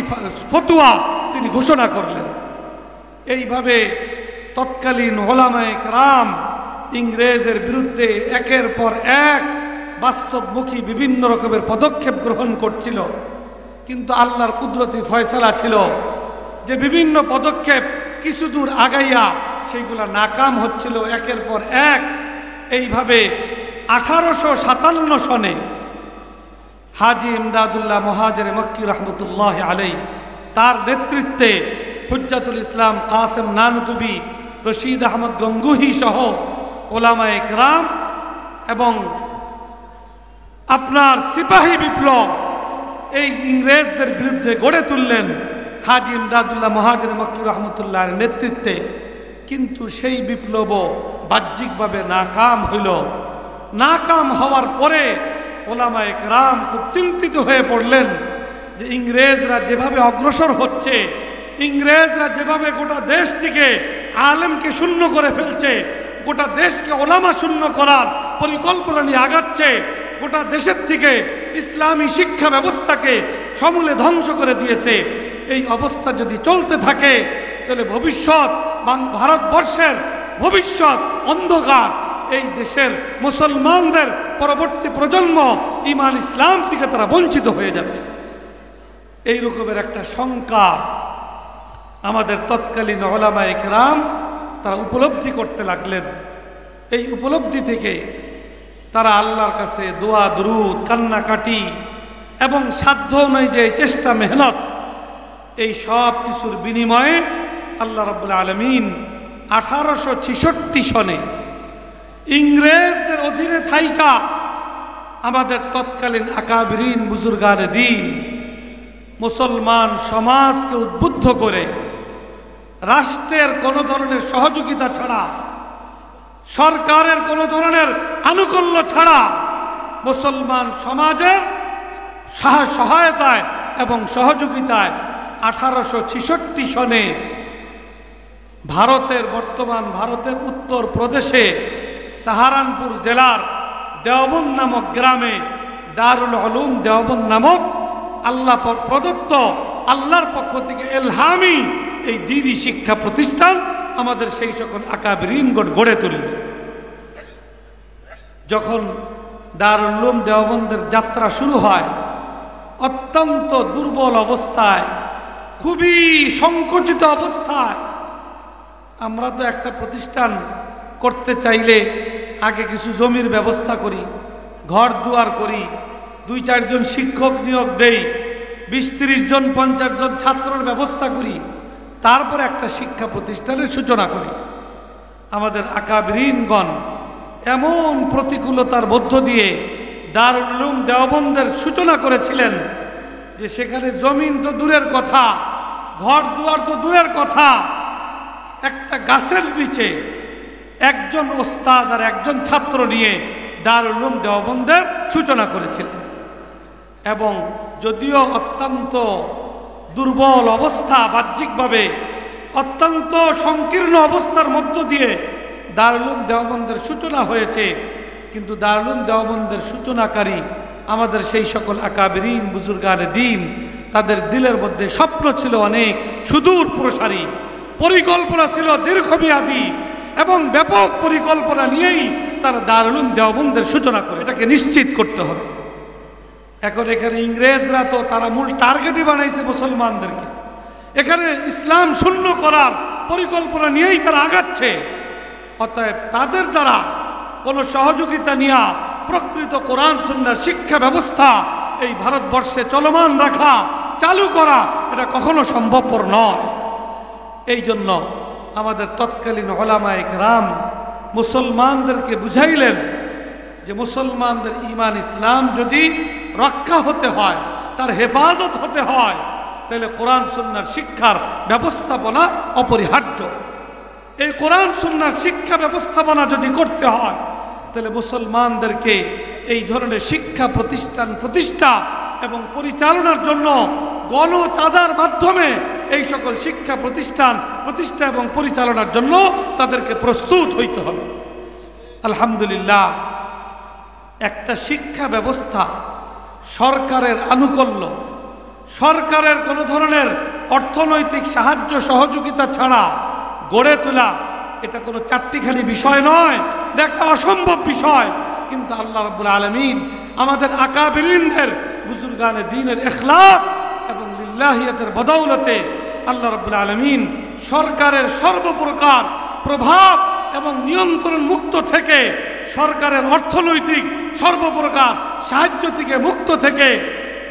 ফতোয়া তিনি ঘোষণা করলেন। এইভাবে তৎকালীন ওলামায়ে কেরাম ইংরেজের বিরুদ্ধে একের পর এক বাস্তবমুখী বিভিন্ন রকমের পদক্ষেপ গ্রহণ করছিল, কিন্তু আল্লাহর কুদরতি ফয়সালা ছিল যে বিভিন্ন পদক্ষেপ কিছু দূর আগাইয়া সেইগুলা নাকাম হচ্ছিল একের পর এক। এইভাবে 1857 সনে হাজী ইমদাদুল্লাহ মুহাজিরে মক্কি রহমতুল্লাহ আলাইহি, তার নেতৃত্বে হুজ্জাতুল ইসলাম কাসেম নানুতুবি, রশিদ আহমদ গঙ্গুহি সহ ওলামায়ে কেরাম এবং আপনার সিপাহী বিপ্লব এই ইংরেজদের বিরুদ্ধে গড়ে তুললেন হাজী ইমদাদুল্লাহ মুহাজিরে মক্কি রহমতুল্লাহর নেতৃত্বে। কিন্তু সেই বিপ্লবও বাহ্যিকভাবে নাকাম হইল। নাকাম হওয়ার পরে ওলামায়ে কেরাম খুব চিন্তিত হয়ে পড়লেন যে ইংরেজরা যেভাবে অগ্রসর হচ্ছে, ইংরেজরা যেভাবে গোটা দেশ থেকে আলেমকে শূন্য করে ফেলছে, গোটা দেশকে ওলামা শূন্য করার পরিকল্পনা নিয়ে আগাচ্ছে, গোটা দেশের থেকে ইসলামী শিক্ষা ব্যবস্থাকে সমূলে ধ্বংস করে দিয়েছে, এই অবস্থা যদি চলতে থাকে তাহলে ভবিষ্যৎ ভারতবর্ষের ভবিষ্যৎ অন্ধকার। এই দেশের মুসলমানদের পরবর্তী প্রজন্ম ঈমান ইসলাম থেকে তারা বঞ্চিত হয়ে যাবে। এই রকমের একটা শঙ্কা আমাদের তৎকালীন ওলামায়ে কেরাম তারা উপলব্ধি করতে লাগলেন। এই উপলব্ধি থেকে তারা আল্লাহর কাছে দোয়া দুরুদ, কান্নাকাটি এবং সাধ্য অনুযায়ী চেষ্টা মেহনত, এই সব কিছুর বিনিময়ে আল্লাহ রাব্বুল আলামিন 1866 সনে ইংরেজদের অধীনে থাইকা আমাদের তৎকালীন আকাবিরিন বুজুর্গানে দ্বীন মুসলমান সমাজকে উদ্বুদ্ধ করে রাষ্ট্রের কোনো ধরনের সহযোগিতা ছাড়া, সরকারের কোনো ধরনের আনুকূল্য ছাড়া মুসলমান সমাজের সহায়তায় এবং সহযোগিতায় 1866 সনে বর্তমান ভারতের উত্তর প্রদেশে সাহারানপুর জেলার দেওবন্দ নামক গ্রামে দারুল উলুম দেওবন্দ নামক আল্লাহ প্রদত্ত, আল্লাহর পক্ষ থেকে এলহামি এই দ্বীনি শিক্ষা প্রতিষ্ঠান আমাদের সেই সকল আকাবিরিনগণ গড়ে তুলল। যখন দারুল উলুম দেওবন্দের যাত্রা শুরু হয়, অত্যন্ত দুর্বল অবস্থায়, খুবই সংকুচিত অবস্থায়। আমরা তো একটা প্রতিষ্ঠান করতে চাইলে আগে কিছু জমির ব্যবস্থা করি, ঘর দুয়ার করি, 2-4 জন শিক্ষক নিয়োগ দেই, 20-30 জন 50 জন ছাত্রের ব্যবস্থা করি, তারপর একটা শিক্ষা প্রতিষ্ঠানের সূচনা করি। আমাদের আকাবিরিনগণ এমন প্রতিকূলতার মধ্য দিয়ে দারুল উলুম দেওবন্দের সূচনা করেছিলেন যে সেখানে জমিন তো দূরের কথা, ঘর দুয়ার তো দূরের কথা, একটা গাছের নিচে একজন ওস্তাদ আর একজন ছাত্র নিয়ে দারুল উলুম দেওবন্দের সূচনা করেছিলেন। এবং যদিও অত্যন্ত দুর্বল অবস্থা, বাহ্যিকভাবে অত্যন্ত সংকীর্ণ অবস্থার মধ্য দিয়ে দারুল উলুম দেওবন্দের সূচনা হয়েছে, কিন্তু দারুল উলুম দেওবন্দের সূচনাকারী আমাদের সেই সকল আকাবিরিন বুজুর্গানে দ্বীন, তাদের দিলের মধ্যে স্বপ্ন ছিল অনেক সুদূর প্রসারী, পরিকল্পনা ছিল দীর্ঘমেয়াদী, এবং ব্যাপক পরিকল্পনা নিয়েই তারা দারুল উলুম দেওবন্দের সূচনা করে, এটাকে নিশ্চিত করতে হবে। এখন এখানে ইংরেজরা তো তারা মূল টার্গেটই বানাইছে মুসলমানদেরকে, এখানে ইসলাম শূন্য করার পরিকল্পনা নিয়েই তারা আগাচ্ছে। অতএব তাদের দ্বারা কোনো সহযোগিতা নিয়ে প্রকৃত কোরআন সুন্নাহর শিক্ষা ব্যবস্থা এই ভারতবর্ষে চলমান রাখা, চালু করা, এটা কখনো সম্ভবপর নয়। এই জন্য আমাদের তৎকালীন উলামায়ে কেরাম মুসলমানদেরকে বুঝাইলেন যে মুসলমানদের ঈমান ইসলাম যদি রক্ষা হতে হয়, তার হেফাজত হতে হয়, তাহলে কোরআন সুন্নাহর শিক্ষার ব্যবস্থাপনা অপরিহার্য। এই কোরআন সুন্নাহর শিক্ষা ব্যবস্থাপনা যদি করতে হয়, তাহলে মুসলমানদেরকে এই ধরনের শিক্ষা প্রতিষ্ঠা এবং পরিচালনার জন্য গণচাঁদার মাধ্যমে এই সকল শিক্ষা প্রতিষ্ঠা এবং পরিচালনার জন্য তাদেরকে প্রস্তুত হইতে হবে। আলহামদুলিল্লাহ, একটা শিক্ষা ব্যবস্থা সরকারের আনুকূল্য, সরকারের কোনো ধরনের অর্থনৈতিক সাহায্য সহযোগিতা ছাড়া গড়ে তোলা, এটা কোনো চারটিখানি বিষয় নয়, এটা একটা অসম্ভব বিষয়। কিন্তু আল্লাহ রাব্বুল আলামিন আমাদের আকাবিরিনদের, বুজুর্গানে দ্বীনের ইখলাস এবং লিল্লাহিয়াতের বদৌলতে আল্লাহ রাব্বুল আলামিন সরকারের সর্বপ্রকার প্রভাব এবং নিয়ন্ত্রণ মুক্ত থেকে, সরকারের অর্থনৈতিক সর্বপ্রকার সাহায্য থেকে মুক্ত থেকে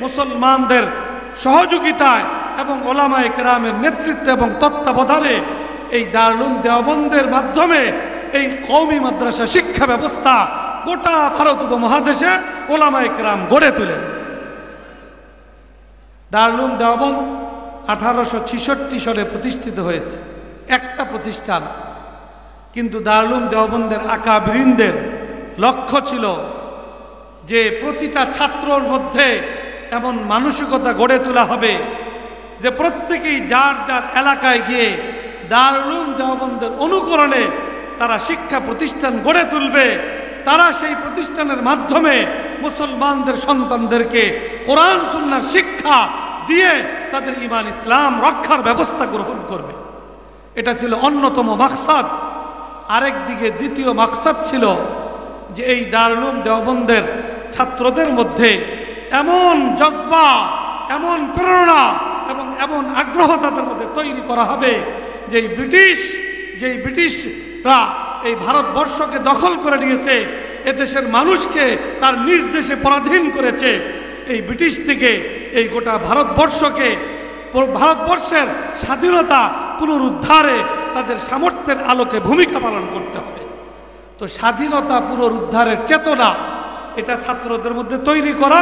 মুসলমানদের সহযোগিতায় এবং উলামায়ে কেরামের নেতৃত্বে এবং তত্ত্বাবধানে এই দারুল উলুম দেওবন্দের মাধ্যমে এই কওমি মাদ্রাসা শিক্ষা ব্যবস্থা গোটা ভারত উপমহাদেশে উলামায়ে কেরাম গড়ে তোলেন। দারুল উলুম দেওবন্দ 1866 সালে প্রতিষ্ঠিত হয়েছে, একটা প্রতিষ্ঠান। কিন্তু দারুল উলুম দেওবন্দের আকাবিরিনদের লক্ষ্য ছিল যে প্রতিটা ছাত্রর মধ্যে এমন মানসিকতা গড়ে তোলা হবে যে প্রত্যেকেই যার যার এলাকায় গিয়ে দারুল উলুম দেওবন্দের অনুকরণে তারা শিক্ষা প্রতিষ্ঠান গড়ে তুলবে। তারা সেই প্রতিষ্ঠানের মাধ্যমে মুসলমানদের সন্তানদেরকে কোরআন সুন্নাহর শিক্ষা দিয়ে তাদের ঈমান ইসলাম রক্ষার ব্যবস্থা গ্রহণ করবে। এটা ছিল অন্যতম মাকসাদ। আরেক দিকে দ্বিতীয় মাকসাদ ছিল যে এই দারুল উলুম দেওবন্দের ছাত্রদের মধ্যে এমন জজবা, এমন প্রেরণা এবং এমন আগ্রহ তাদের মধ্যে তৈরি করা হবে যে ব্রিটিশরা এই ভারতবর্ষকে দখল করে নিয়েছে, এদেশের মানুষকে তার নিজ দেশে পরাধীন করেছে। এই ব্রিটিশ থেকে এই গোটা ভারতবর্ষের স্বাধীনতা পুনরুদ্ধারে তাদের সামর্থ্যের আলোকে ভূমিকা পালন করতে হবে। তো স্বাধীনতা পুনরুদ্ধারের চেতনা এটা ছাত্রদের মধ্যে তৈরি করা,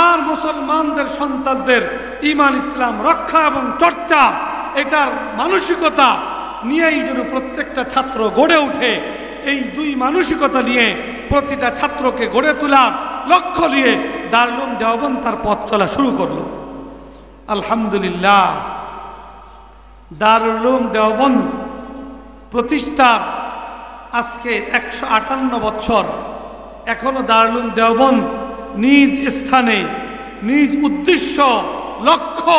আর মুসলমানদের সন্তানদের ঈমান ইসলাম রক্ষা এবং চর্চা, এটার মানসিকতা নিয়েই যেন প্রত্যেকটা ছাত্র গড়ে ওঠে। এই দুই মানসিকতা নিয়ে প্রতিটা ছাত্রকে গড়ে তোলার লক্ষ্য নিয়ে দারুল উলুম দেওবন্দ তার পথ চলা শুরু করলো। আলহামদুলিল্লাহ, দারুল উলুম দেওবন্দ প্রতিষ্ঠার আজকে 158 বছর। এখনো দারুল উলুম দেওবন্দ নিজ স্থানে, নিজ উদ্দেশ্য, লক্ষ্য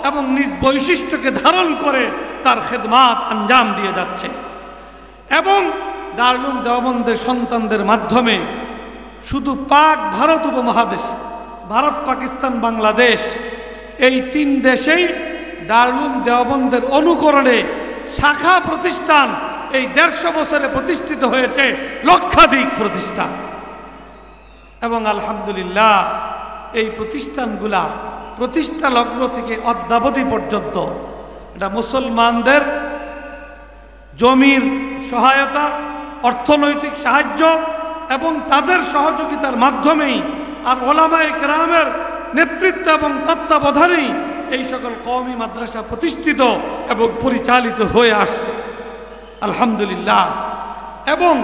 এবং নিজ বৈশিষ্ট্যকে ধারণ করে তার খেদমাত আঞ্জাম দিয়ে যাচ্ছে। এবং দারুল উলুম দেওবন্দের সন্তানদের মাধ্যমে শুধু পাক ভারত উপমহাদেশ, ভারত, পাকিস্তান, বাংলাদেশ, এই 3 দেশেই দারুল উলুম দেওবন্দের অনুকরণে শাখা প্রতিষ্ঠান এই 150 বছরে প্রতিষ্ঠিত হয়েছে লক্ষাধিক প্রতিষ্ঠান। এবং আলহামদুলিল্লাহ, এই প্রতিষ্ঠানগুলা প্রতিষ্ঠা লগ্ন থেকে অদ্যাবধি পর্যন্ত এটা মুসলমানদের জমির সহায়তা, অর্থনৈতিক সাহায্য এবং তাদের সহযোগিতার মাধ্যমেই, আর উলামায়ে কেরামের নেতৃত্ব এবং তত্ত্বাবধানেই এই সকল কওমি মাদ্রাসা প্রতিষ্ঠিত এবং পরিচালিত হয়ে আসছে। আলহামদুলিল্লাহ। এবং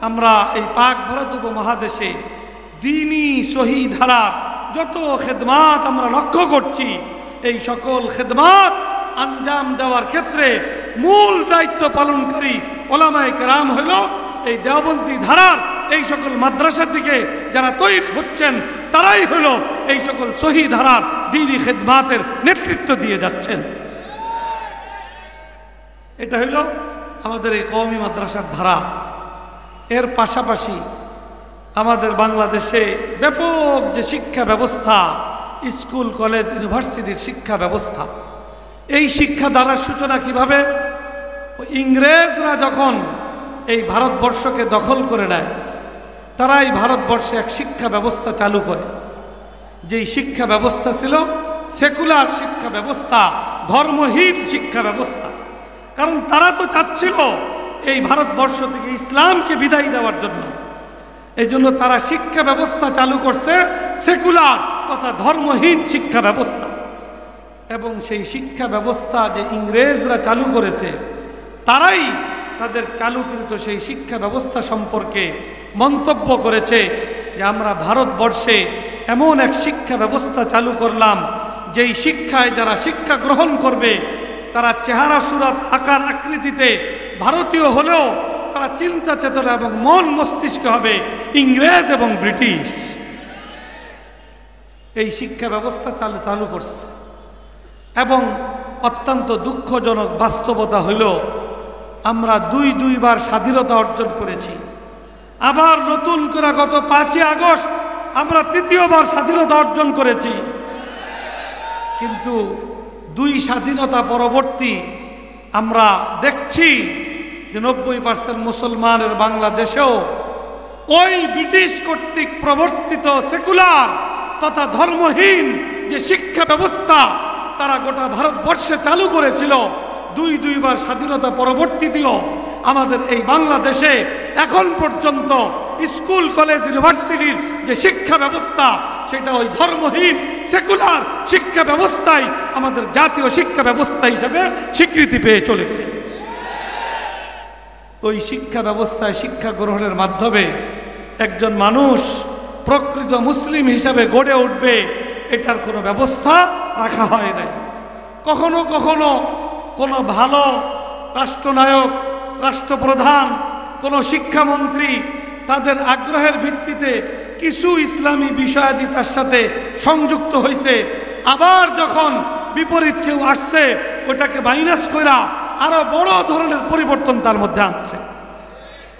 আমরা এই পাক ভারত উপমহাদেশে দ্বীনি সহি ধারার যত খেদমাত আমরা লক্ষ্য করছি, এই সকল খেদমাত আঞ্জাম দেওয়ার ক্ষেত্রে মূল দায়িত্ব পালনকারী উলামায়ে কেরাম হইল এই দেওবন্দি ধারার এই সকল মাদ্রাসা থেকে যারা তৈরি হচ্ছেন, তারাই হলো এই সকল সহি ধারার দ্বীনি খেদমাতের নেতৃত্ব দিয়ে যাচ্ছেন। এটা হইল আমাদের এই কওমি মাদ্রাসার ধারা। এর পাশাপাশি আমাদের বাংলাদেশে ব্যাপক যে শিক্ষা ব্যবস্থা, স্কুল কলেজ ইউনিভার্সিটির শিক্ষা ব্যবস্থা, এই শিক্ষা ধারার সূচনা কিভাবে? ইংরেজরা যখন এই ভারতবর্ষকে দখল করে নেয়, তারা এই ভারতবর্ষে এক শিক্ষা ব্যবস্থা চালু করে। যেই শিক্ষা ব্যবস্থা ছিল সেকুলার শিক্ষা ব্যবস্থা, ধর্মহীন শিক্ষা ব্যবস্থা। কারণ তারা তো চাচ্ছিল এই ভারতবর্ষ থেকে ইসলামকে বিদায় দেওয়ার জন্য। এই জন্য তারা শিক্ষা ব্যবস্থা চালু করছে সেকুলার তথা ধর্মহীন শিক্ষা ব্যবস্থা। এবং সেই শিক্ষা ব্যবস্থা যে ইংরেজরা চালু করেছে, তারাই তাদের চালুকৃত সেই শিক্ষা ব্যবস্থা সম্পর্কে মন্তব্য করেছে যে আমরা ভারতবর্ষে এমন এক শিক্ষা ব্যবস্থা চালু করলাম, যেই শিক্ষায় যারা শিক্ষা গ্রহণ করবে তারা চেহারা সুরত আকার আকৃতিতে ভারতীয় হলেও তারা চিন্তা চেতনা এবং মন মস্তিষ্ক হবে ইংরেজ এবং ব্রিটিশ। এই শিক্ষা ব্যবস্থা চালু করছে। এবং অত্যন্ত দুঃখজনক বাস্তবতা হইল আমরা দুইবার স্বাধীনতা অর্জন করেছি। আবার নতুন করে গত 5ই আগস্ট আমরা তৃতীয়বার স্বাধীনতা অর্জন করেছি। কিন্তু 2 স্বাধীনতা পরবর্তী আমরা দেখছি যে 90% মুসলমানের বাংলাদেশেও ওই ব্রিটিশ কর্তৃক প্রবর্তিত সেকুলার তথা ধর্মহীন যে শিক্ষা ব্যবস্থা তারা গোটা ভারতবর্ষে চালু করেছিল, দুইবার স্বাধীনতা পরবর্তীতেও আমাদের এই বাংলাদেশে এখন পর্যন্ত স্কুল কলেজ ইউনিভার্সিটির যে শিক্ষা ব্যবস্থা সেটা ওই ধর্মহীন সেকুলার শিক্ষা ব্যবস্থাই আমাদের জাতীয় শিক্ষা ব্যবস্থা হিসেবে স্বীকৃতি পেয়ে চলেছে। ওই শিক্ষা ব্যবস্থায় শিক্ষা গ্রহণের মাধ্যমে একজন মানুষ প্রকৃত মুসলিম হিসাবে গড়ে উঠবে, এটার কোনো ব্যবস্থা রাখা হয় নাই। কখনো কখনো কোনো ভালো রাষ্ট্রনায়ক, রাষ্ট্রপ্রধান, কোনো শিক্ষামন্ত্রী তাদের আগ্রহের ভিত্তিতে কিছু ইসলামী বিষয়াদি তার সাথে সংযুক্ত হয়েছে। আবার যখন বিপরীত কেউ আসছে ওটাকে মাইনাস কইরা আরো বড় ধরনের পরিবর্তন তার মধ্যে আনছে।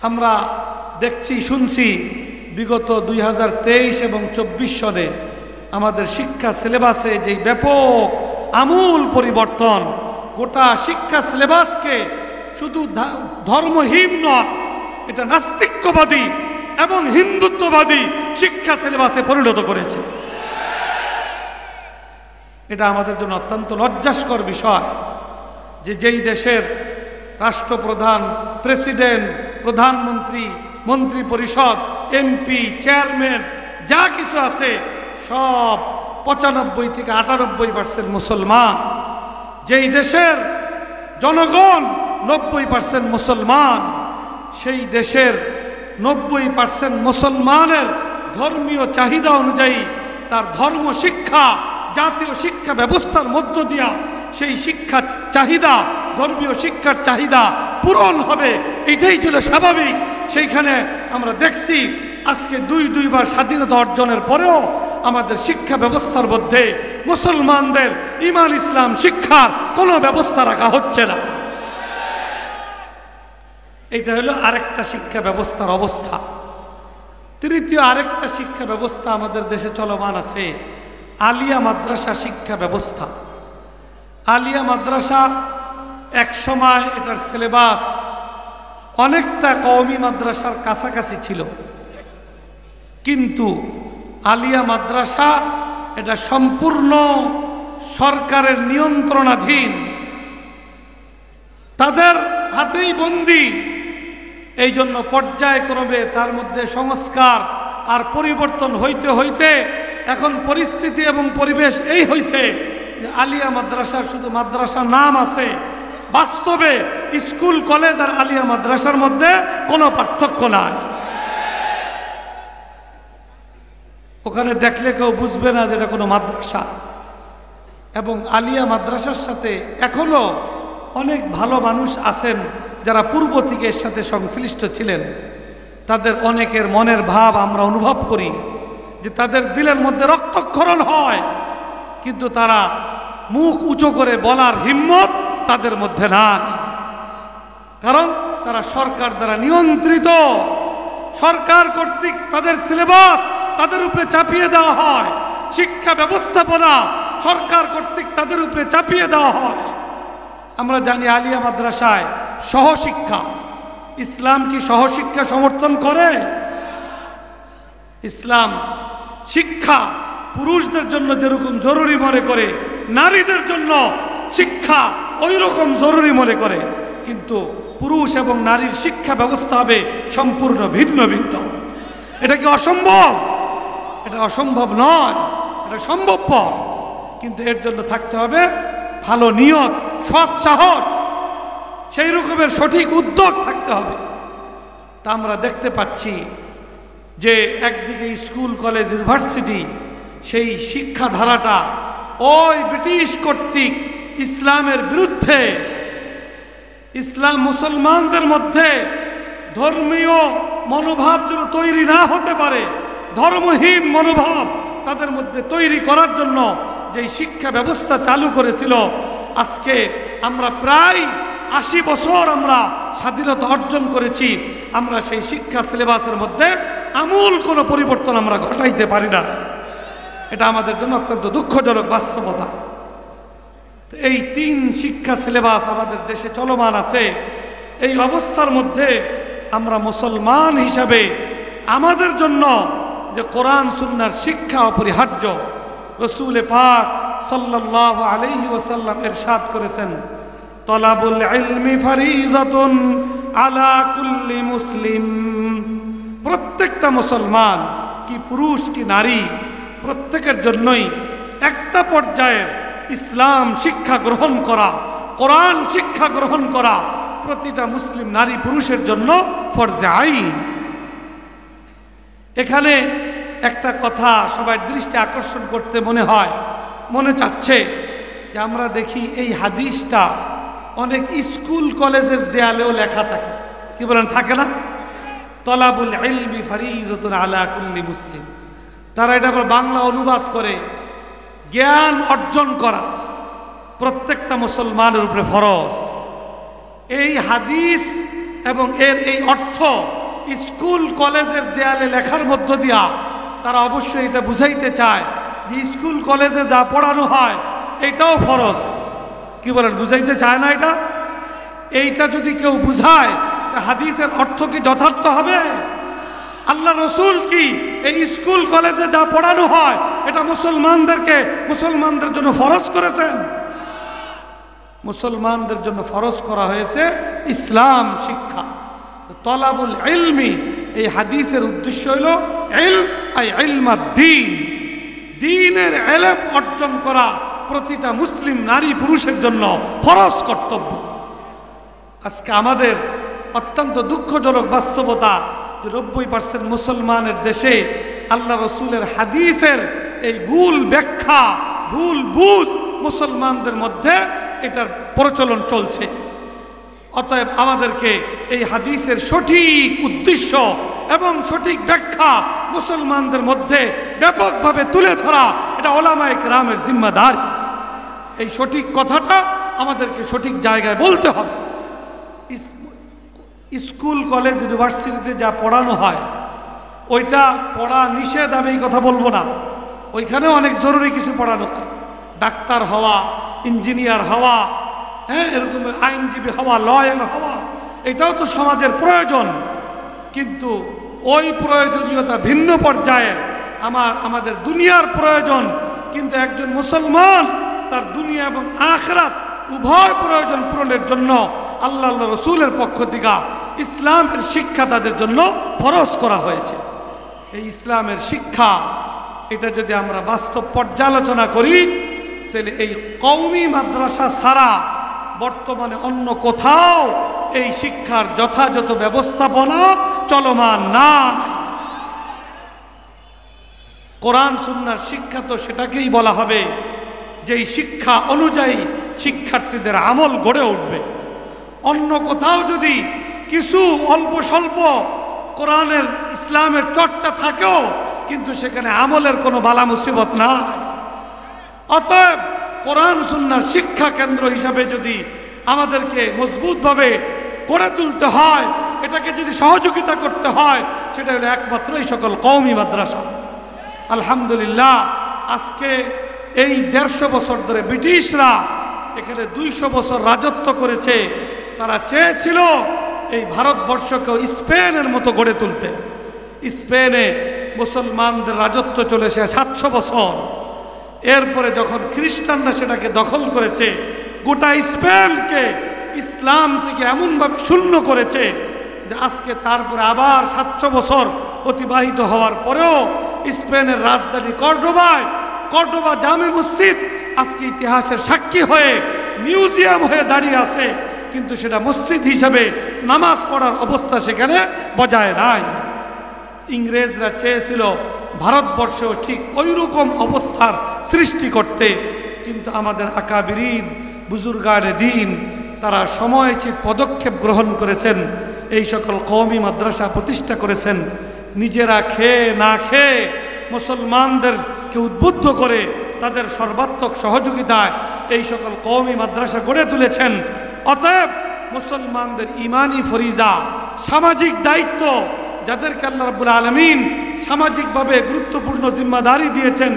আমরা দেখছি, শুনছি বিগত 2023 এবং 24 সনে আমাদের শিক্ষা সিলেবাসে যে ব্যাপক আমূল পরিবর্তন, গোটা শিক্ষা সিলেবাসকে শুধু ধর্মহীন নয়, এটা নাস্তিক্যবাদী এবং হিন্দুত্ববাদী শিক্ষা সিলেবাসে পরিণত করেছে। এটা আমাদের জন্য অত্যন্ত লজ্জাস্কর বিষয় যে যেই দেশের রাষ্ট্রপ্রধান, প্রেসিডেন্ট, প্রধানমন্ত্রী, মন্ত্রী পরিষদ, এমপি, চেয়ারম্যান যা কিছু আছে সব 95 থেকে 98% মুসলমান, যেই দেশের জনগণ 90% মুসলমান, সেই দেশের 90% মুসলমানের ধর্মীয় চাহিদা অনুযায়ী তার ধর্ম শিক্ষা জাতীয় শিক্ষা ব্যবস্থার মধ্য দিয়া সেই শিক্ষা চাহিদা, ধর্মীয় শিক্ষার চাহিদা পূরণ হবে, এটাই ছিল স্বাভাবিক। সেইখানে আমরা দেখছি আজকে দুইবার স্বাধীনতা অর্জনের পরেও আমাদের শিক্ষা ব্যবস্থার মধ্যে মুসলমানদের ঈমান ইসলাম শিক্ষার কোনো ব্যবস্থা রাখা হচ্ছে না। এটা হলো আরেকটা শিক্ষা ব্যবস্থার অবস্থা। তৃতীয় আরেকটা শিক্ষা ব্যবস্থা আমাদের দেশে চলমান আছে, আলিয়া মাদ্রাসা শিক্ষা ব্যবস্থা। আলিয়া মাদ্রাসা এক সময় এটার সিলেবাস অনেকটা কওমি মাদ্রাসার কাছাকাছি ছিল, কিন্তু আলিয়া মাদ্রাসা এটা সম্পূর্ণ সরকারের নিয়ন্ত্রণাধীন, তাদের হাতেই বন্দী। এই জন্য পর্যায়ক্রমে তার মধ্যে সংস্কার আর পরিবর্তন হইতে হইতে এখন পরিস্থিতি এবং পরিবেশ এই হয়েছে যে আলিয়া মাদ্রাসার শুধু মাদ্রাসা নাম আছে, বাস্তবে স্কুল কলেজ আর আলিয়া মাদ্রাসার মধ্যে কোনো পার্থক্য নাই। ওখানে দেখলে কেউ বুঝবে না যে এটা কোনো মাদ্রাসা। এবং আলিয়া মাদ্রাসার সাথে এখনো অনেক ভালো মানুষ আছেন যারা পূর্ব থেকে এর সাথে সংশ্লিষ্ট ছিলেন। তাদের অনেকের মনের ভাব আমরা অনুভব করি যে তাদের দিলের মধ্যে রক্তক্ষরণ হয়, কিন্তু তারা মুখ উঁচু করে বলার হিম্মত তাদের মধ্যে নাই। কারণ তারা সরকার দ্বারা নিয়ন্ত্রিত, সরকার কর্তৃক তাদের সিলেবাস তাদের উপরে চাপিয়ে দেওয়া হয়, শিক্ষা ব্যবস্থাপনা সরকার কর্তৃক তাদের উপরে চাপিয়ে দেওয়া হয়। আমরা জানি আলিয়া মাদ্রাসায় সহশিক্ষা, ইসলাম কি সহশিক্ষা সমর্থন করে? ইসলাম শিক্ষা পুরুষদের জন্য যেরকম জরুরি মনে করে, নারীদের জন্য শিক্ষা ওই রকম জরুরি মনে করে, কিন্তু পুরুষ এবং নারীর শিক্ষা ব্যবস্থা হবে সম্পূর্ণ ভিন্ন ভিন্ন। এটা কি অসম্ভব? এটা অসম্ভব নয়, এটা সম্ভবপর, কিন্তু এর জন্য থাকতে হবে ভালো নিয়ত, সৎ সাহস, সেই রকমের সঠিক উদ্যোগ থাকতে হবে। তা আমরা দেখতে পাচ্ছি যে একদিকে স্কুল কলেজ ইউনিভার্সিটি সেই শিক্ষাধারাটা ওই ব্রিটিশ কর্তৃক ইসলামের বিরুদ্ধে, ইসলাম মুসলমানদের মধ্যে ধর্মীয় মনোভাব যেন তৈরি না হতে পারে, ধর্মহীন মনোভাব তাদের মধ্যে তৈরি করার জন্য যেই শিক্ষা ব্যবস্থা চালু করেছিল, আজকে আমরা প্রায় 80 বছর আমরা স্বাধীনতা অর্জন করেছি, আমরা সেই শিক্ষা সিলেবাসের মধ্যে আমূল কোনো পরিবর্তন আমরা ঘটাইতে পারি না। এটা আমাদের জন্য অত্যন্ত দুঃখজনক বাস্তবতা। তো এই 3 শিক্ষা সিলেবাস আমাদের দেশে চলমান আছে। এই অবস্থার মধ্যে আমরা মুসলমান হিসাবে আমাদের জন্য যে কোরআন সুন্নাহর শিক্ষা অপরিহার্য, রসুল পাক সাল্লাল্লাহু আলাইহি ওয়াসাল্লাম ইরশাদ করেছেন, তলাবুল ইলমি ফারিজাতুন আলা কুল্লি মুসলিম। প্রত্যেকটা মুসলমান, কি পুরুষ কি নারী, প্রত্যেকের জন্যই একটা পর্যায়ের ইসলাম শিক্ষা গ্রহণ করা, কোরআন শিক্ষা গ্রহণ করা প্রতিটা মুসলিম নারী পুরুষের জন্য ফরজে আইন। এখানে একটা কথা সবার দৃষ্টি আকর্ষণ করতে মনে চাচ্ছে যে আমরা দেখি এই হাদিসটা অনেক স্কুল কলেজের দেয়ালেও লেখা থাকে। কি বলেন, থাকে না? তলাবুল ইলমি ফারিজাতুন আলা কুল্লি মুসলিম। তারা এটা আবার বাংলা অনুবাদ করে জ্ঞান অর্জন করা প্রত্যেকটা মুসলমানের উপরে ফরজ। এই হাদিস এবং এর এই অর্থ স্কুল কলেজের দেয়ালে লেখার মধ্য দিয়া তারা অবশ্যই এটা বুঝাইতে চায় যে স্কুল কলেজে যা পড়ানো হয় এটাও ফরজ। কি বলেন, বুঝাইতে চায় না? এইটা যদি কেউ বুঝায় তা হাদিসের অর্থ কি যথার্থ হবে? আল্লাহ রসুল কি এই স্কুল কলেজে যা পড়ানো হয় এটা মুসলমানদের জন্য ফরজ করেছেন? মুসলমানদের জন্য ফরজ করা হয়েছে ইসলাম শিক্ষা। তলাবুল ইলমি, এই হাদিসের উদ্দেশ্য হইল ইলম আই ইলমাদ্দীন, দ্বীনের ইলম অর্জন করা প্রতিটা মুসলিম নারী পুরুষের জন্য ফরজ কর্তব্য। আজকে আমাদের অত্যন্ত দুঃখজনক বাস্তবতা যে 90% মুসলমানের দেশে আল্লাহ রসুলের হাদিসের এই ভুল ব্যাখ্যা, ভুল বুঝ মুসলমানদের মধ্যে এটার প্রচলন চলছে। অতএব আমাদেরকে এই হাদিসের সঠিক উদ্দেশ্য এবং সঠিক ব্যাখ্যা মুসলমানদের মধ্যে ব্যাপকভাবে তুলে ধরা এটা ওলামায়ে কেরামের জিম্মাদারি। এই সঠিক কথাটা আমাদেরকে সঠিক জায়গায় বলতে হবে। স্কুল কলেজ ইউনিভার্সিটিতে যা পড়ানো হয় ওইটা পড়া নিষেধ, আমি এই কথা বলবো না। ওইখানেও অনেক জরুরি কিছু পড়ানো হয়, ডাক্তার হওয়া, ইঞ্জিনিয়ার হওয়া, এরকম আইনজীবী হওয়া, লয়ার হওয়া, এটাও তো সমাজের প্রয়োজন। কিন্তু ওই প্রয়োজনীয়তা ভিন্ন পর্যায়ের। আমাদের দুনিয়ার প্রয়োজন, কিন্তু একজন মুসলমান তার দুনিয়া এবং আখিরাত উভয় প্রয়োজন পূরণের জন্য আল্লাহ রসুলের পক্ষ থেকে ইসলামের শিক্ষা তাদের জন্য ফরজ করা হয়েছে। এই ইসলামের শিক্ষা এটা যদি আমরা বাস্তব পর্যালোচনা করি তাহলে এই কওমি মাদ্রাসা ছাড়া বর্তমানে অন্য কোথাও এই শিক্ষার যথাযথ ব্যবস্থাপনা চলমান না। কোরআন সুন্নাহর শিক্ষা তো সেটাকেই বলা হবে যেই শিক্ষা অনুযায়ী শিক্ষার্থীদের আমল গড়ে উঠবে। অন্য কোথাও যদি কিছু অল্প স্বল্প কোরআনের ইসলামের চর্চা থাকেও কিন্তু সেখানে আমলের কোনো বালা মুসিবত নাই। অতএব কোরআন সুন্নাহর শিক্ষা কেন্দ্র হিসাবে যদি আমাদেরকে মজবুতভাবে গড়ে তুলতে হয়, এটাকে যদি সহযোগিতা করতে হয়, সেটা হলো একমাত্র এই সকল কওমি মাদ্রাসা। আলহামদুলিল্লাহ, আজকে এই 150 বছর ধরে ব্রিটিশরা এখানে 200 বছর রাজত্ব করেছে। তারা চেয়েছিল এই ভারতবর্ষকে স্পেনের মতো গড়ে তুলতে। স্পেনে মুসলমানদের রাজত্ব চলেছে 700 বছর। এরপরে যখন খ্রিস্টানরা সেটাকে দখল করেছে, গোটা স্পেনকে ইসলাম থেকে এমনভাবে শূন্য করেছে যে আজকে তারপরে আবার 700 বছর অতিবাহিত হওয়ার পরেও স্পেনের রাজধানী কর্ডোবা জামে মসজিদ আজকে ইতিহাসের সাক্ষী হয়ে মিউজিয়াম হয়ে দাঁড়িয়ে আছে, কিন্তু সেটা মসজিদ হিসাবে নামাজ পড়ার অবস্থা সেখানে বজায় নাই। ইংরেজরা চেয়েছিল ভারতবর্ষেও ঠিক ওই রকম অবস্থার সৃষ্টি করতে, কিন্তু আমাদের আকাবিরিন বুজুর্গানে দিন তারা সময়োচিত পদক্ষেপ গ্রহণ করেছেন, এই সকল কওমি মাদ্রাসা প্রতিষ্ঠা করেছেন। নিজেরা খেয়ে না খেয়ে মুসলমানদেরকে উদ্বুদ্ধ করে তাদের সর্বাত্মক সহযোগিতায় এই সকল কওমি মাদ্রাসা গড়ে তুলেছেন। অতএব মুসলমানদের ইমানি ফরিজা, সামাজিক দায়িত্ব, যাদেরকে আল্লাহ রাব্বুল আলামিন সামাজিকভাবে গুরুত্বপূর্ণ জিম্মাদারি দিয়েছেন,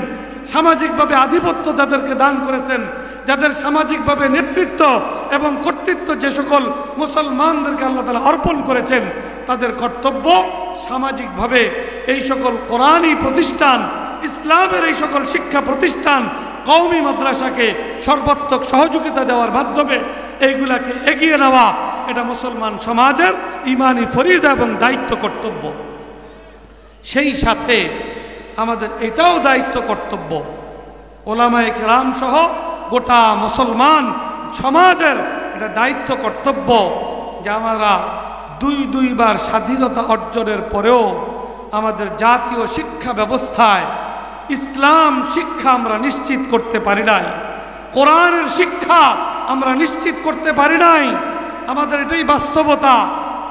সামাজিকভাবে আধিপত্য যাদেরকে দান করেছেন, যাদের সামাজিকভাবে নেতৃত্ব এবং কর্তৃত্ব যে সকল মুসলমানদেরকে আল্লাহ তাআলা অর্পণ করেছেন, তাদের কর্তব্য সামাজিকভাবে এই সকল কোরআনী প্রতিষ্ঠান, ইসলামের এই সকল শিক্ষা প্রতিষ্ঠান, কওমি মাদ্রাসাকে সর্বাত্মক সহযোগিতা দেওয়ার মাধ্যমে এইগুলাকে এগিয়ে নেওয়া, এটা মুসলমান সমাজের ইমানি ফরিজা এবং দায়িত্ব কর্তব্য। সেই সাথে আমাদের এটাও দায়িত্ব কর্তব্য, ওলামায়ে কেরাম সহ গোটা মুসলমান সমাজের এটা দায়িত্ব কর্তব্য যে আমরা দুইবার স্বাধীনতা অর্জনের পরেও আমাদের জাতীয় শিক্ষা ব্যবস্থায় ইসলাম শিক্ষা আমরা নিশ্চিত করতে পারি নাই, কোরআনের শিক্ষা আমরা নিশ্চিত করতে পারি নাই। আমাদের এটাই বাস্তবতা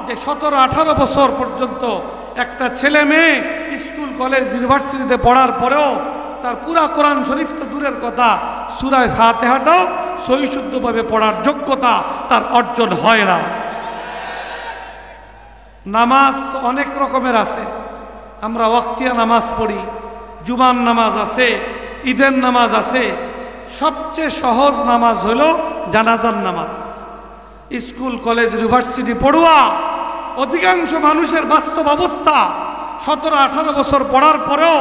যে 17-18 বছর পর্যন্ত একটা ছেলে মেয়ে স্কুল কলেজ ইউনিভার্সিটিতে পড়ার পরেও তার পুরা কোরআন শরীফ তো দূরের কথা, সূরা ফাতিহাটাও সহিশুদ্ধভাবে পড়ার যোগ্যতা তার অর্জন হয় না। নামাজ তো অনেক রকমের আছে, আমরা ওয়াক্তিয়া নামাজ পড়ি, জুমার নামাজ আছে, ঈদের নামাজ আছে। সবচেয়ে সহজ নামাজ হলো জানাজার নামাজ। স্কুল কলেজ ইউনিভার্সিটি পড়ুয়া অধিকাংশ মানুষের বাস্তব অবস্থা 17-18 বছর পড়ার পরেও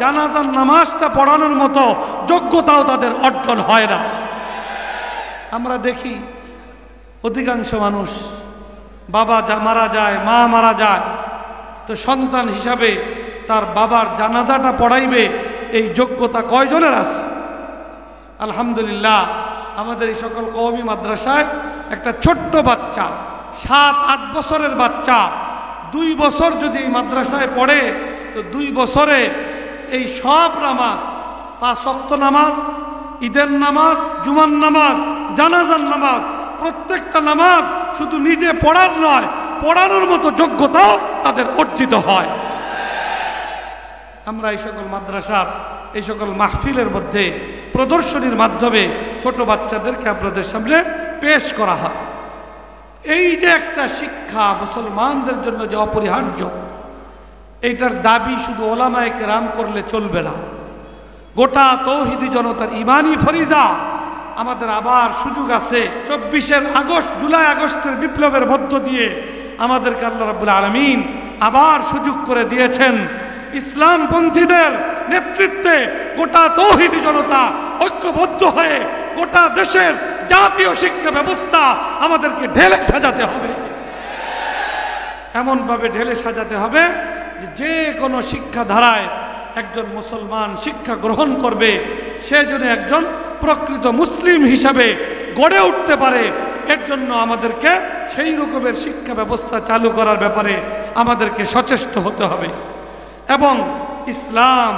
জানাজার নামাজটা পড়ানোর মতো যোগ্যতাও তাদের অর্জন হয় না। আমরা দেখি অধিকাংশ মানুষ বাবা মারা যায়, মা মারা যায়, তো সন্তান হিসাবে তার বাবার জানাজাটা পড়াইবে এই যোগ্যতা কয়জনের আছে? আলহামদুলিল্লাহ, আমাদের এই সকল কওমি মাদ্রাসায় একটা ছোট্ট বাচ্চা, 7-8 বছরের বাচ্চা 2 বছর যদি এই মাদ্রাসায় পড়ে, তো 2 বছরে এই সব নামাজ, 5 ওয়াক্ত নামাজ, ঈদের নামাজ, জুমার নামাজ, জানাজার নামাজ, প্রত্যেকটা নামাজ শুধু নিজে পড়ার নয়, পড়ানোর মতো যোগ্যতাও তাদের অর্জিত হয়। আমরা এই সকল মাদ্রাসার এই সকল মাহফিলের মধ্যে প্রদর্শনীর মাধ্যমে ছোট বাচ্চাদেরকে আপনাদের সামনে পেশ করা হয়। এই যে একটা শিক্ষা মুসলমানদের জন্য যে অপরিহার্য, এইটার দাবি শুধু ওলামায়ে কেরাম করলে চলবে না, গোটা তৌহিদি জনতার ইমানি ফরিজা। আমাদের আবার সুযোগ আছে, 24 আগস্ট, জুলাই আগস্টের বিপ্লবের মধ্য দিয়ে আমাদেরকে আল্লাহ রাব্বুল আলামিন আবার সুযোগ করে দিয়েছেন। ইসলামপন্থীদের নেতৃত্বে গোটা তৌহিদি জনতা ঐক্যবদ্ধ হয়ে গোটা দেশের জাতীয় শিক্ষা ব্যবস্থা আমাদেরকে ঢেলে সাজাতে হবে। এমনভাবে ঢেলে সাজাতে হবে যে কোনো শিক্ষা ধারায় একজন মুসলমান শিক্ষা গ্রহণ করবে, সে যেন একজন প্রকৃত মুসলিম হিসাবে গড়ে উঠতে পারে। এর জন্য আমাদেরকে সেই রকমের শিক্ষা ব্যবস্থা চালু করার ব্যাপারে আমাদেরকে সচেষ্ট হতে হবে। এবং ইসলাম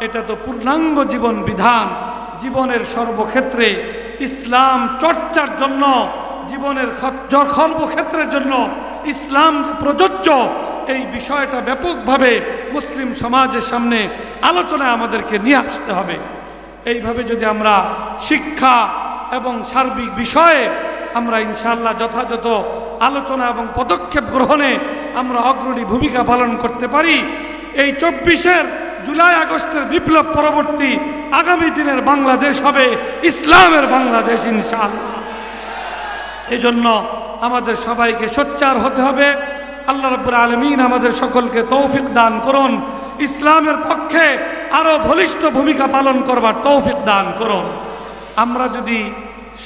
এটা তো পূর্ণাঙ্গ জীবন বিধান, জীবনের সর্বক্ষেত্রে ইসলাম চর্চার জন্য, জীবনের সর্বক্ষেত্রের জন্য ইসলাম প্রযোজ্য, এই বিষয়টা ব্যাপকভাবে মুসলিম সমাজের সামনে আলোচনায় আমাদেরকে নিয়ে আসতে হবে। এইভাবে যদি আমরা শিক্ষা এবং সার্বিক বিষয়ে আমরা ইনশাআল্লাহ যথাযথ আলোচনা এবং পদক্ষেপ গ্রহণে আমরা অগ্রণী ভূমিকা পালন করতে পারি। এই 24 জুলাই আগস্টের বিপ্লব পরবর্তী আগামী দিনের বাংলাদেশ হবে ইসলামের বাংলাদেশ ইনশাআল্লাহ। এই জন্য আমাদের সবাইকে সোচ্চার হতে হবে। আল্লাহ রাব্বুল আলামিন আমাদের সকলকে তৌফিক দান করুন, ইসলামের পক্ষে আরো বলিষ্ঠ ভূমিকা পালন করবার তৌফিক দান করুন। আমরা যদি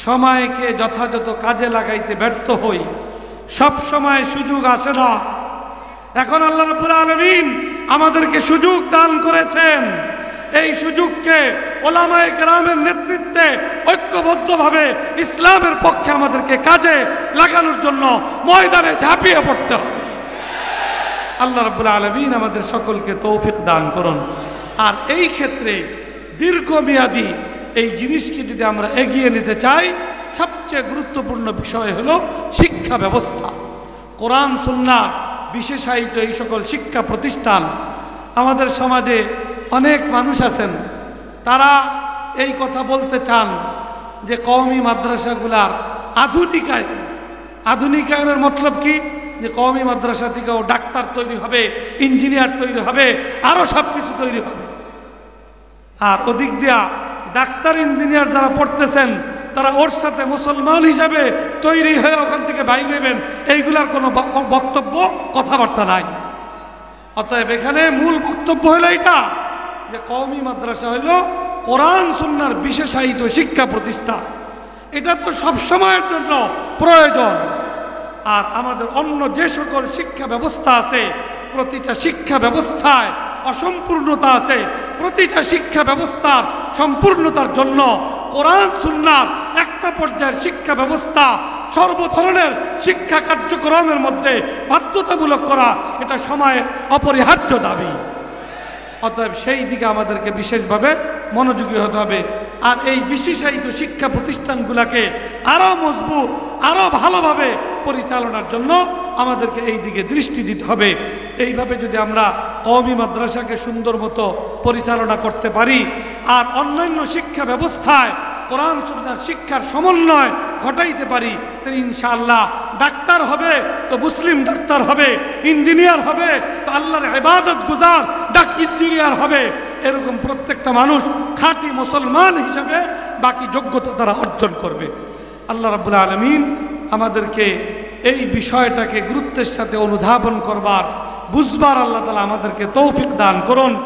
সময়কে যথাযথ কাজে লাগাইতে ব্যর্থ হই, সব সময় সুযোগ আসে না। এখন আল্লাহ রাব্বুল আলামিন আমাদেরকে সুযোগ দান করেছেন। এই সুযোগকে ওলামায়ে কেরামের নেতৃত্বে ঐক্যবদ্ধভাবে ইসলামের পক্ষে আমাদেরকে কাজে লাগানোর জন্য ময়দানে ঝাঁপিয়ে পড়তে হবে। আল্লাহ রাব্বুল আলামিন আমাদের সকলকে তৌফিক দান করুন। আর এই ক্ষেত্রে দীর্ঘমেয়াদী এই জিনিসকে যদি আমরা এগিয়ে নিতে চাই, সবচেয়ে গুরুত্বপূর্ণ বিষয় হলো শিক্ষা ব্যবস্থা। কোরআন সুন্নাহ বিশেষায়িত এই সকল শিক্ষা প্রতিষ্ঠান। আমাদের সমাজে অনেক মানুষ আছেন, তারা এই কথা বলতে চান যে কওমি মাদ্রাসাগুলার আধুনিকায়ন। আধুনিকায়নের মতলব কি? যে কওমি মাদ্রাসা থেকেও ডাক্তার তৈরি হবে, ইঞ্জিনিয়ার তৈরি হবে, আরও সব কিছু তৈরি হবে। আর ওদিক দিয়া ডাক্তার ইঞ্জিনিয়ার যারা পড়তেছেন তারা ওর সাথে মুসলমান হিসাবে তৈরি হয়ে ওখান থেকে বাইরে নেবেন, এইগুলার কোনো বক্তব্য কথাবার্তা নাই। অতএব এখানে মূল বক্তব্য হলো এটা যে কওমি মাদ্রাসা হইল কোরআন সুন্নাহর বিশেষায়িত শিক্ষা প্রতিষ্ঠান। এটা তো সব সময়ের জন্য প্রয়োজন। আর আমাদের অন্য যে সকল শিক্ষা ব্যবস্থা আছে, প্রতিটা শিক্ষা ব্যবস্থায় অসম্পূর্ণতা আছে। প্রতিটা শিক্ষা ব্যবস্থার সম্পূর্ণতার জন্য কোরআন সুন্নাহর একটা পর্যায়ের শিক্ষা ব্যবস্থা সর্ব ধরনের শিক্ষা কার্যক্রমের মধ্যে বাধ্যতামূলক করা, এটা সময়ের অপরিহার্য দাবি। অতএব সেই দিকে আমাদেরকে বিশেষভাবে মনোযোগী হতে হবে। আর এই বিশেষায়িত শিক্ষা প্রতিষ্ঠানগুলোকে আরও মজবুত, আরও ভালোভাবে পরিচালনার জন্য আমাদেরকে এই দিকে দৃষ্টি দিতে হবে। এইভাবে যদি আমরা কওমি মাদ্রাসাকে সুন্দর মতো পরিচালনা করতে পারি আর অন্যান্য শিক্ষা ব্যবস্থায় কোরআন সুন্নাহর শিক্ষার সমন্বয় ঘটাইতে পারি, তাহলে ইনশাআল্লাহ ডাক্তার হবে তো মুসলিম ডাক্তার হবে, ইঞ্জিনিয়ার হবে তো আল্লাহর ইবাদত গুজার ইঞ্জিনিয়ার হবে। এরকম প্রত্যেকটা মানুষ খাঁটি মুসলমান হিসেবে বাকি যোগ্যতা তারা অর্জন করবে। আল্লাহ রাব্বুল আলামিন আমাদেরকে এই বিষয়টাকে গুরুত্বের সাথে অনুধাবন করবার, বুঝবার আল্লাহ তাআলা আমাদেরকে তৌফিক দান করুন।